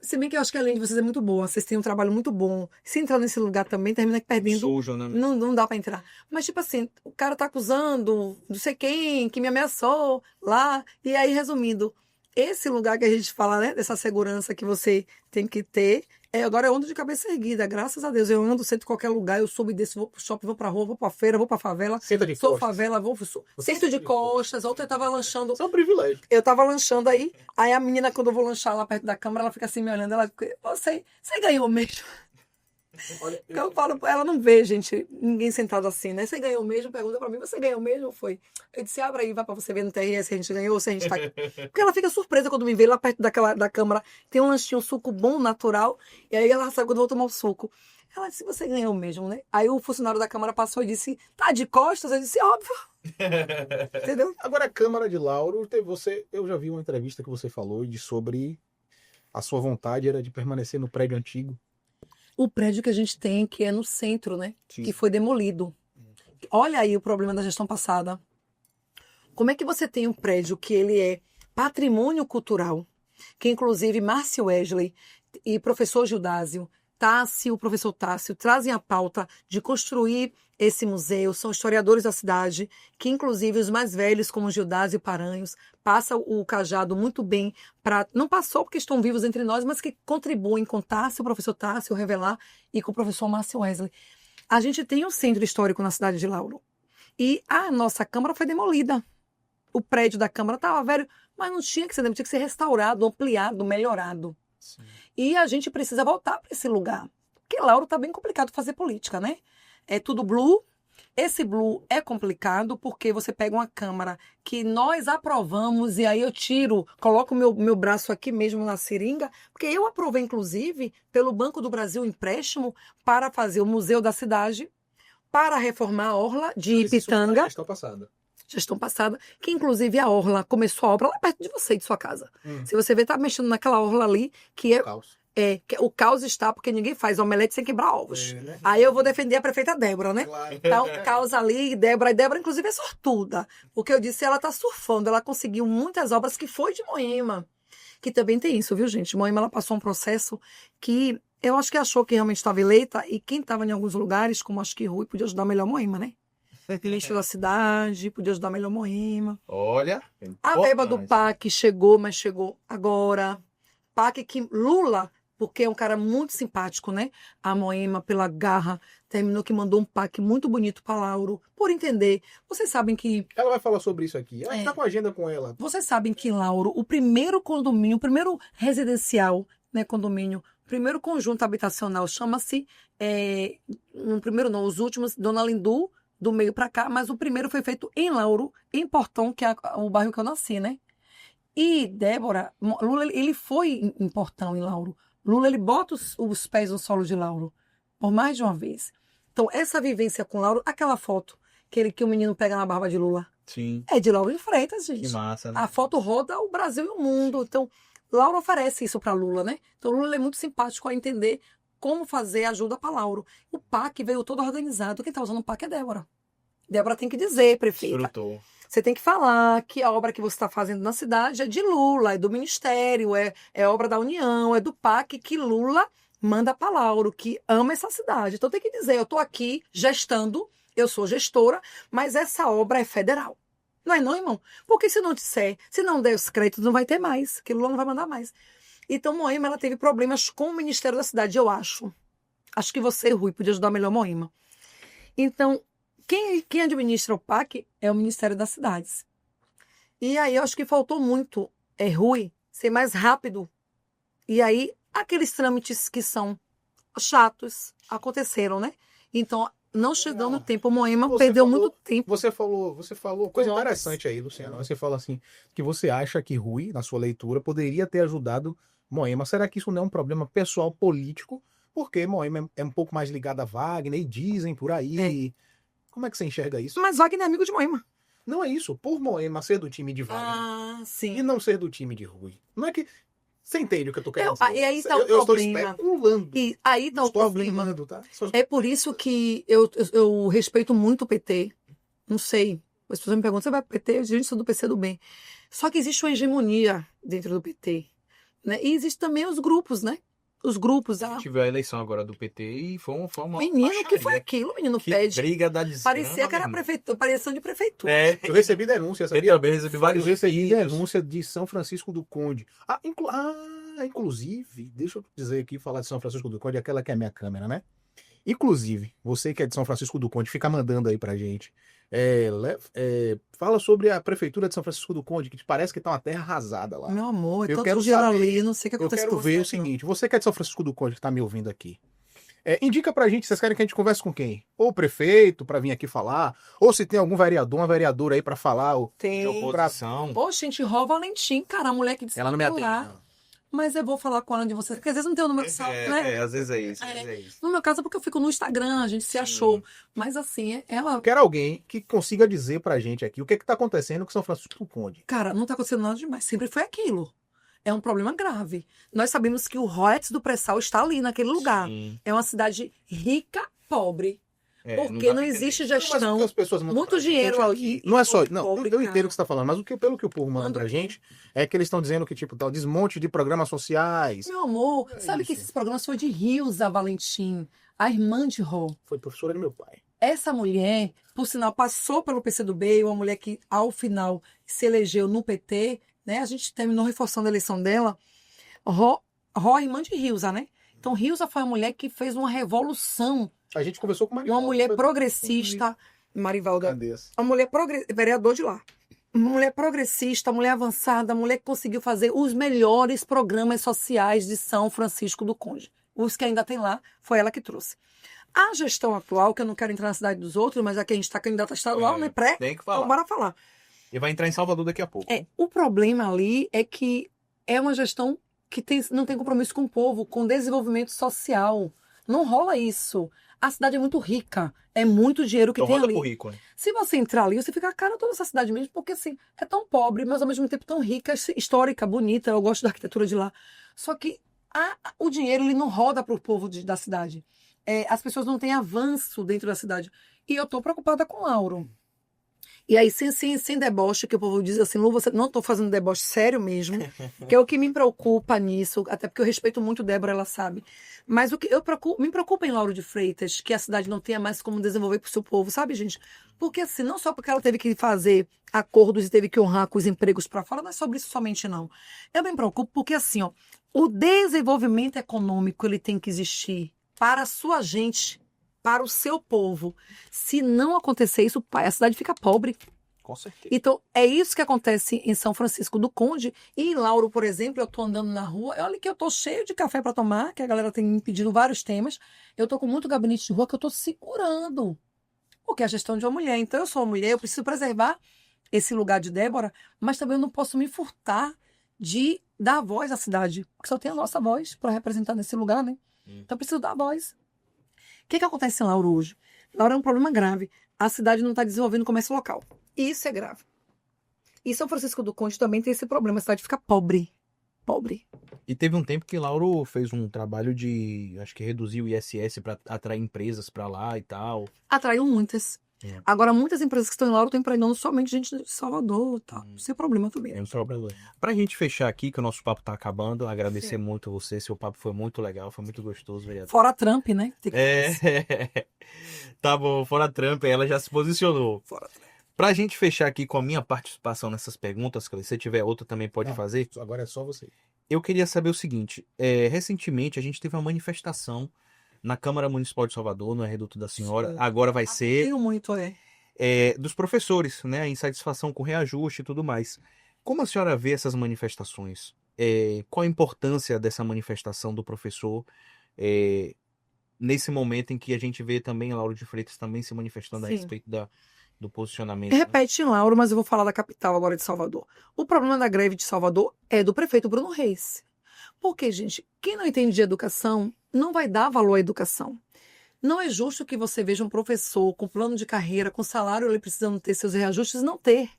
Se bem que eu acho que a lei de vocês é muito boa, vocês têm um trabalho muito bom. Se entrar nesse lugar também, termina perdendo. Sujo, né? Não dá pra entrar. Mas, tipo assim, o cara tá acusando não sei quem, que me ameaçou lá. E aí, resumindo, esse lugar que a gente fala, né, dessa segurança que você tem que ter, agora eu ando de cabeça erguida, graças a Deus. Eu ando, sento em qualquer lugar, eu subo e desço, vou pro shopping, vou pra rua, vou pra feira, vou pra favela. Senta de Sou costas. favela, sento de costas. Ontem eu tava lanchando. Isso é um privilégio. Eu tava lanchando aí a menina, quando eu vou lanchar lá perto da câmera, ela fica assim me olhando, ela fica, você ganhou mesmo? Olha, Eu falo, ela não vê, gente, ninguém sentado assim, né? Você ganhou mesmo? Pergunta pra mim, você ganhou mesmo? Foi. Eu disse, abre aí, vai pra você ver no TRS se a gente ganhou, se a gente tá... Porque ela fica surpresa quando me vê lá perto da câmara, tem um lanchinho, um suco bom, natural, e aí ela sabe quando eu vou tomar o suco. Ela disse, você ganhou mesmo, né? Aí o funcionário da Câmara passou e disse, tá de costas? Eu disse, óbvio. Entendeu? Agora, a Câmara de Lauro, eu já vi uma entrevista que você falou sobre a sua vontade era de permanecer no prédio antigo. O prédio que a gente tem, que é no centro, né? Sim. Que foi demolido. Olha aí o problema da gestão passada. Como é que você tem um prédio que ele é patrimônio cultural, que inclusive Márcio Wesley e professor Gildásio, o professor Tássio, trazem a pauta de construir esse museu, são historiadores da cidade, que inclusive os mais velhos, como Gildásio e Paranhos, passam o cajado muito bem não passou porque estão vivos entre nós, mas que contribuem com o professor Tássio, Revelar, e com o professor Márcio Wesley. A gente tem um centro histórico na cidade de Lauro. E a nossa Câmara foi demolida. O prédio da Câmara estava velho, mas não tinha que ser demolido, tinha que ser restaurado, ampliado, melhorado. Sim. E a gente precisa voltar para esse lugar. Porque Lauro está bem complicado fazer política, né? É tudo blue. Esse blue é complicado porque você pega uma Câmara que nós aprovamos e aí eu coloco o meu braço aqui mesmo na seringa, porque eu aprovei, inclusive, pelo Banco do Brasil empréstimo para fazer o Museu da Cidade, para reformar a Orla de Ipitanga. Gestão passada, que inclusive a Orla começou a obra lá perto de você e de sua casa. Se você ver, tá mexendo naquela Orla ali, que é... o caos está porque ninguém faz omelete sem quebrar ovos. Né? Aí eu vou defender a prefeita Débora, né? Claro. Então, caos ali, Débora inclusive é sortuda. Porque eu disse, ela tá surfando, ela conseguiu muitas obras que foi de Moema. Que também tem isso, viu, gente? Moema, ela passou um processo que eu acho que achou que realmente estava eleita e quem estava em alguns lugares, como acho que Rui, podia ajudar melhor Moema, né? Ministro da cidade, podia ajudar melhor Moema. Olha, A verba do importante. PAC chegou, mas chegou agora. PAC que Lula, porque é um cara muito simpático, né? A Moema, pela garra, terminou que mandou um PAC muito bonito para Lauro, por entender. Vocês sabem que Ela vai falar sobre isso aqui. Ela É. tá com a agenda com ela. Vocês sabem que em Lauro, o primeiro condomínio, o primeiro residencial, né, condomínio, o primeiro conjunto habitacional chama-se, no primeiro não, os últimos, Dona Lindu, do meio para cá, mas o primeiro foi feito em Lauro, em Portão, que é o bairro que eu nasci, né? E Débora, Lula, ele foi em Portão, em Lauro. Lula, ele bota os pés no solo de Lauro, por mais de uma vez. Então, essa vivência com Lauro, aquela foto que o menino pega na barba de Lula, Sim, é de Lauro de Freitas, que gente. massa, né? A foto roda o Brasil e o mundo. Então, Lauro oferece isso para Lula, né? Então, Lula é muito simpático a entender como fazer ajuda para Lauro. O PAC veio todo organizado. Quem está usando o PAC é Débora. Débora tem que dizer, prefeita. Desfrutou. Você tem que falar que a obra que você está fazendo na cidade é de Lula, é do Ministério, é obra da União, é do PAC que Lula manda para Lauro, que ama essa cidade. Então, tem que dizer, eu estou aqui gestando, eu sou gestora, mas essa obra é federal. Não é não, irmão? Porque se não disser, se não der os créditos, não vai ter mais, que Lula não vai mandar mais. Então, Moema, ela teve problemas com o Ministério da Cidade, eu acho. Acho que você, Rui, podia ajudar melhor Moema. Então, quem administra o PAC é o Ministério das Cidades. E aí, eu acho que faltou muito, Rui, ser mais rápido. E aí, aqueles trâmites que são chatos aconteceram, né? Então, não chegando o tempo, Moema Você perdeu falou- muito tempo. Você falou coisa Horas. interessante aí, Luciana. Você fala assim, que você acha que Rui, na sua leitura, poderia ter ajudado Moema. Será que isso não é um problema pessoal político? Porque Moema é um pouco mais ligada a Wagner, e dizem por aí. Como é que você enxerga isso? Mas Wagner é amigo de Moema. Não é isso. Por Moema ser do time de Wagner Ah, e sim. não ser do time de Rui. Não é que... Você entende o que eu tô querendo dizer? E aí tá o eu estou problema. especulando. E aí tá Não o estou problema. afirmando, tá? Só- É por isso que eu respeito muito o PT. Não sei. As pessoas me perguntam, você vai pro PT? Gente, sou do PC do bem. Só que existe uma hegemonia dentro do PT. Né? E existem também os grupos, né? Os grupos. Tive a eleição agora do PT e foi uma Menino, o que foi baixaria. aquilo? O menino Que pede. briga da desgrama, Parecia que era meu irmão. prefeitura, parecia de prefeitura. É, Eu recebi denúncia, eu sabia? também recebi vários Eu recebi vídeos. denúncia de São Francisco do Conde. Inclusive, deixa eu dizer aqui, falar de São Francisco do Conde, aquela que é a minha câmera, né? Inclusive, você que é de São Francisco do Conde, fica mandando aí pra gente. Fala sobre a prefeitura de São Francisco do Conde, que parece que tá uma terra arrasada lá. Meu amor, Eu tanto quero dinheiro saber- ali, não sei o que Eu aconteceu quero com ver o você, não. seguinte, você que é de São Francisco do Conde, que tá me ouvindo aqui, indica pra gente, vocês querem que a gente converse com quem? Ou o prefeito, pra vir aqui falar, ou se tem algum vereador, uma vereadora aí pra falar. De Tem. oposição. Poxa, gente, Ró Valentim, cara, a mulher que disse Ela não me atende, não. Mas eu vou falar com ela de você, porque às vezes não tem o número né? Às vezes é isso, às vezes é isso. No meu caso é porque eu fico no Instagram, a gente se Sim. achou. Mas assim, ela... Eu quero alguém que consiga dizer pra gente aqui o que tá acontecendo com São Francisco do Conde. Cara, não tá acontecendo nada demais. Sempre foi aquilo. É um problema grave. Nós sabemos que o Roex do Pré-Sal está ali, naquele lugar. Sim. É uma cidade rica, pobre. Porque dá não pra existe entender. gestão. Mas o que as pessoas mandam Muito pra gente dinheiro é que- ali. Não é só. Pobre, Não, pobre, eu entendo cara. o que você tá falando, mas pelo que o povo manda pra gente, é que eles estão dizendo que, tipo, tá o desmonte de programas sociais. Meu amor, sabe que isso. esses programas foi de Rilza Valentim, a irmã de Ró. Foi professora do meu pai. Essa mulher, por sinal, passou pelo PCdoB, uma mulher que, ao final, se elegeu no PT, né? A gente terminou reforçando a eleição dela. Ró, irmã de Rilza, né? Então, Rilza foi a mulher que fez uma revolução. A gente conversou com Uma Marivaldo. mulher progressista, Marivalda, Candês. uma mulher vereador de lá. Uma mulher progressista, mulher avançada, mulher que conseguiu fazer os melhores programas sociais de São Francisco do Conde. Os que ainda tem lá, foi ela que trouxe. A gestão atual, que eu não quero entrar na cidade dos outros, mas já que a gente está candidata estadual, né? Pré, Tem que então falar. bora falar. E vai entrar em Salvador daqui a pouco. O problema ali é que é uma gestão que não tem compromisso com o povo, com desenvolvimento social. Não rola isso. A cidade é muito rica. É muito dinheiro que Então tem roda ali. pro rico, né? Se você entrar ali, você fica a cara toda essa cidade mesmo, porque assim, é tão pobre, mas ao mesmo tempo tão rica, histórica, bonita. Eu gosto da arquitetura de lá. Só que o dinheiro ele não roda para o povo da cidade. As pessoas não têm avanço dentro da cidade. E eu estou preocupada com Lauro. E aí, sem deboche, que o povo diz assim, Lu, você não tô fazendo deboche sério mesmo, que é o que me preocupa nisso, até porque eu respeito muito Débora, ela sabe. Mas o que me preocupa em Lauro de Freitas, que a cidade não tenha mais como desenvolver pro seu povo, sabe, gente? Porque assim, não só porque ela teve que fazer acordos e teve que honrar com os empregos para fora, não é sobre isso somente, não. Eu me preocupo porque assim, ó, o desenvolvimento econômico, ele tem que existir para a sua gente, para o seu povo. Se não acontecer isso, pai, a cidade fica pobre. Com certeza. Então, é isso que acontece em São Francisco do Conde. E em Lauro, por exemplo, eu tô andando na rua, olha que eu tô cheio de café para tomar, que a galera tem me pedindo vários temas. Eu tô com muito gabinete de rua que eu tô segurando. Porque é a gestão de uma mulher. Então, eu sou uma mulher, eu preciso preservar esse lugar de Débora, mas também eu não posso me furtar de dar voz à cidade. Porque só tem a nossa voz para representar nesse lugar, né? Então, eu preciso dar voz. O que acontece em Lauro hoje? Lauro é um problema grave. A cidade não está desenvolvendo comércio local. Isso é grave. E São Francisco do Conde também tem esse problema. A cidade fica pobre. Pobre. E teve um tempo que Lauro fez um trabalho de, acho que reduzir o ISS para atrair empresas para lá e tal. Atraiu muitas. É. Agora, muitas empresas que estão em Lauro estão empregando somente gente de Salvador. Tá? Sem problema também. É um problema. Pra gente fechar aqui, que o nosso papo tá acabando, agradecer muito você. Seu papo foi muito legal, foi muito gostoso, vereador. Fora Trump, né? Tem que... Tá bom, fora Trump, ela já se posicionou. Fora Trump. Pra gente fechar aqui com a minha participação nessas perguntas, Cleiton, se você tiver outra também pode fazer. Agora é só você. Eu queria saber o seguinte, recentemente a gente teve uma manifestação na Câmara Municipal de Salvador, no Reduto da Senhora, Sim. agora vai ser Tenho muito, dos professores, né, a insatisfação com reajuste e tudo mais. Como a senhora vê essas manifestações? Qual a importância dessa manifestação do professor nesse momento em que a gente vê também a Lauro de Freitas também se manifestando a Sim. respeito do posicionamento? Né? Repete em Lauro, mas eu vou falar da capital agora de Salvador. O problema da greve de Salvador é do prefeito Bruno Reis. Porque, gente, quem não entende de educação não vai dar valor à educação. Não é justo que você veja um professor com plano de carreira, com salário, ele precisando ter seus reajustes, não ter.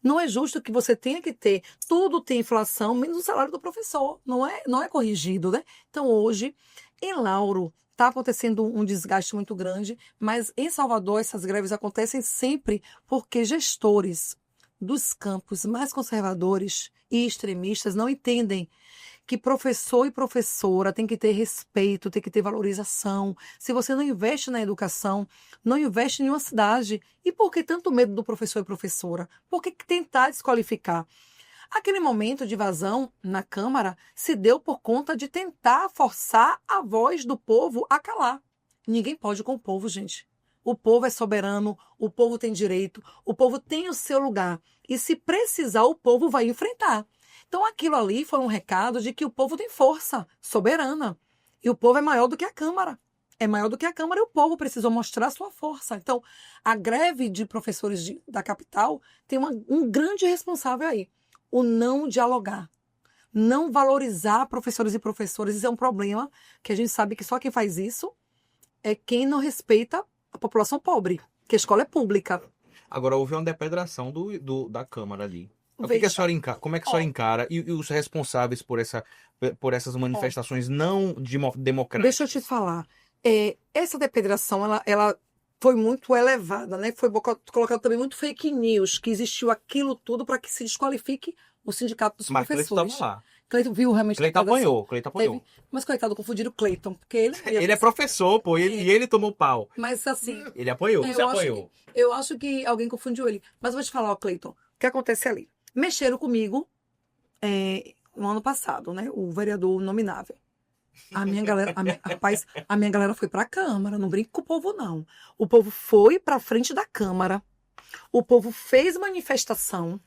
Não é justo que você tenha que ter. Tudo tem inflação, menos o salário do professor. Não é corrigido, né? Então, hoje, em Lauro, está acontecendo um desgaste muito grande, mas em Salvador essas greves acontecem sempre porque gestores dos campos mais conservadores e extremistas não entendem que professor e professora tem que ter respeito, tem que ter valorização. Se você não investe na educação, não investe em uma cidade. E por que tanto medo do professor e professora? Por que tentar desqualificar? Aquele momento de vazão na Câmara se deu por conta de tentar forçar a voz do povo a calar. Ninguém pode com o povo, gente. O povo é soberano, o povo tem direito, o povo tem o seu lugar. E se precisar, o povo vai enfrentar. Então aquilo ali foi um recado de que o povo tem força soberana. E o povo é maior do que a Câmara. É maior do que a Câmara e o povo precisou mostrar sua força. Então, a greve de professores da capital tem um grande responsável aí. O não dialogar, não valorizar professores e professoras. Isso é um problema que a gente sabe que só quem faz isso é quem não respeita a população pobre, que a escola é pública. Agora, houve uma depedração da Câmara ali. O que a senhora encara? Como é que a senhora encara? E os responsáveis por essas manifestações não democráticas? Deixa eu te falar. Essa depedração, ela foi muito elevada, né? Foi colocado também muito fake news, que existiu aquilo tudo para que se desqualifique o sindicato dos professores. Mas Cleiton estava lá. Cleiton viu realmente... Cleiton apanhou. Mas coitado, confundiram o Cleiton, porque ele... Ele é professor, pô, e ele tomou pau. Mas assim... Ele apanhou, você apanhou. Eu acho que alguém confundiu ele. Mas eu vou te falar, ó, Cleiton, o que acontece ali? Mexeram comigo no ano passado, né? O vereador nominável. A minha galera, rapaz, a minha galera foi pra Câmara, não brinco com o povo, não. O povo foi pra frente da Câmara, o povo fez manifestação,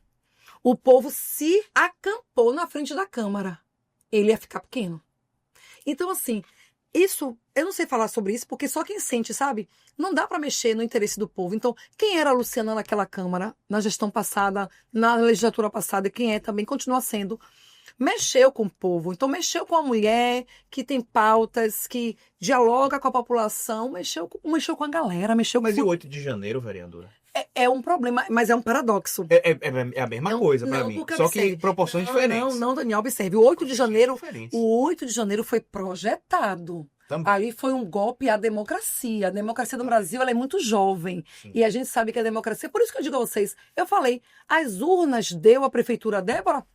o povo se acampou na frente da Câmara. Ele ia ficar pequeno. Então, assim, isso, eu não sei falar sobre isso, porque só quem sente, sabe? Não dá pra mexer no interesse do povo. Então, quem era a Luciana naquela Câmara, na gestão passada, na legislatura passada, e quem é também, continua sendo... Mexeu com o povo, então mexeu com a mulher que tem pautas, que dialoga com a população, mexeu com a galera, Mas e o 8 de janeiro, vereadora? É um problema, mas é um paradoxo. É a mesma coisa pra mim, só que em proporções diferentes. Não, Daniel, observe, o 8 de janeiro foi projetado. Também. Ali foi um golpe à democracia. A democracia no Brasil ela é muito jovem. Sim. E a gente sabe que a democracia... Por isso que eu digo a vocês, eu falei, as urnas deu à prefeitura Débora,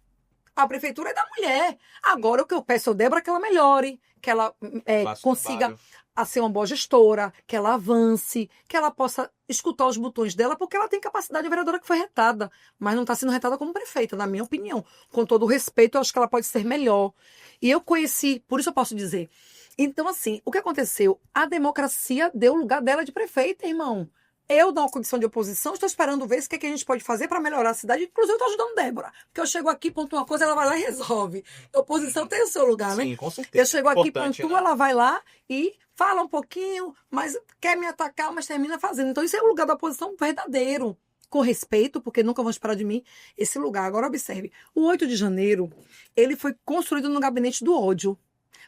a prefeitura é da mulher. Agora o que eu peço ao Débora é que ela melhore, que ela Faça o consiga trabalho. a ser uma boa gestora, que ela avance, que ela possa escutar os botões dela, porque ela tem capacidade de vereadora que foi retada, mas não está sendo retada como prefeita, na minha opinião. Com todo o respeito, eu acho que ela pode ser melhor. E eu conheci, por isso eu posso dizer. Então, assim, o que aconteceu? A democracia deu o lugar dela de prefeita, irmão. Eu, na condição de oposição, estou esperando ver o que a gente pode fazer para melhorar a cidade. Inclusive, eu estou ajudando Débora. Porque eu chego aqui, pontuo uma coisa, ela vai lá e resolve. A oposição tem o seu lugar, né? Sim, com Eu certeza. chego aqui, Importante, pontua, né? ela vai lá e fala um pouquinho, mas quer me atacar, mas termina fazendo. Então, isso é o lugar da oposição verdadeiro. Com respeito, porque nunca vão esperar de mim esse lugar. Agora, observe. O 8 de janeiro, ele foi construído no gabinete do ódio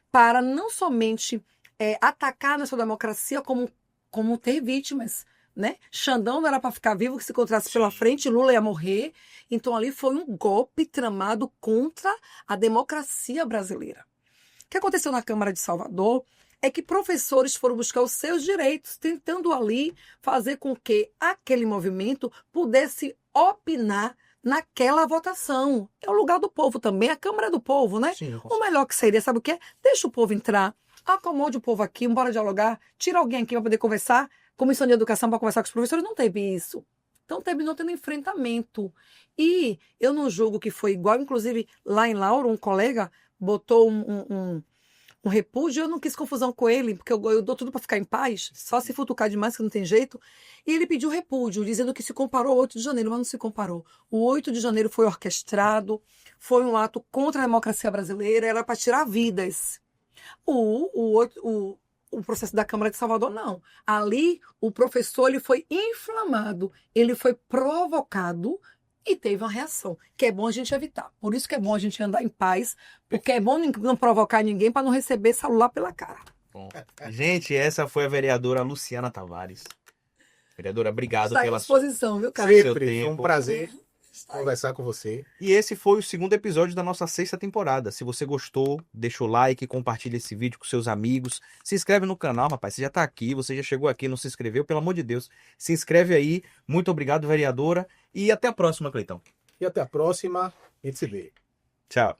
para não somente atacar a nossa democracia, como ter vítimas, né? Xandão não era para ficar vivo, que se encontrasse pela frente, Lula ia morrer. Então, ali foi um golpe tramado contra a democracia brasileira. O que aconteceu na Câmara de Salvador é que professores foram buscar os seus direitos, tentando ali fazer com que aquele movimento pudesse opinar naquela votação. É o lugar do povo também, a Câmara é do povo, né? Sim, com O melhor que seria, sabe o que é? Deixa o povo entrar, acomode o povo aqui, bora dialogar, tira alguém aqui para poder conversar, comissão de educação para conversar com os professores, não teve isso. Então terminou tendo enfrentamento. E eu não julgo que foi igual, inclusive lá em Lauro, um colega botou um repúdio, eu não quis confusão com ele, porque eu dou tudo para ficar em paz, só se futucar demais que não tem jeito. E ele pediu repúdio, dizendo que se comparou ao 8 de janeiro, mas não se comparou. O 8 de janeiro foi orquestrado, foi um ato contra a democracia brasileira, era para tirar vidas. O processo da Câmara de Salvador, não. Ali, o professor ele foi inflamado, ele foi provocado e teve uma reação, que é bom a gente evitar. Por isso que é bom a gente andar em paz, porque é bom não provocar ninguém para não receber celular pela cara. Bom. Gente, essa foi a vereadora Luciana Tavares. Vereadora, obrigado Está à pela sua... disposição, viu, cara? Seu Sempre foi um tempo. prazer conversar com você. E esse foi o segundo episódio da nossa 6ª temporada. Se você gostou, deixa o like, compartilha esse vídeo com seus amigos. Se inscreve no canal, rapaz. Você já tá aqui, você já chegou aqui, não se inscreveu, pelo amor de Deus. Se inscreve aí. Muito obrigado, vereadora. E até a próxima, Cleitão. E até a próxima. A gente se vê. Tchau.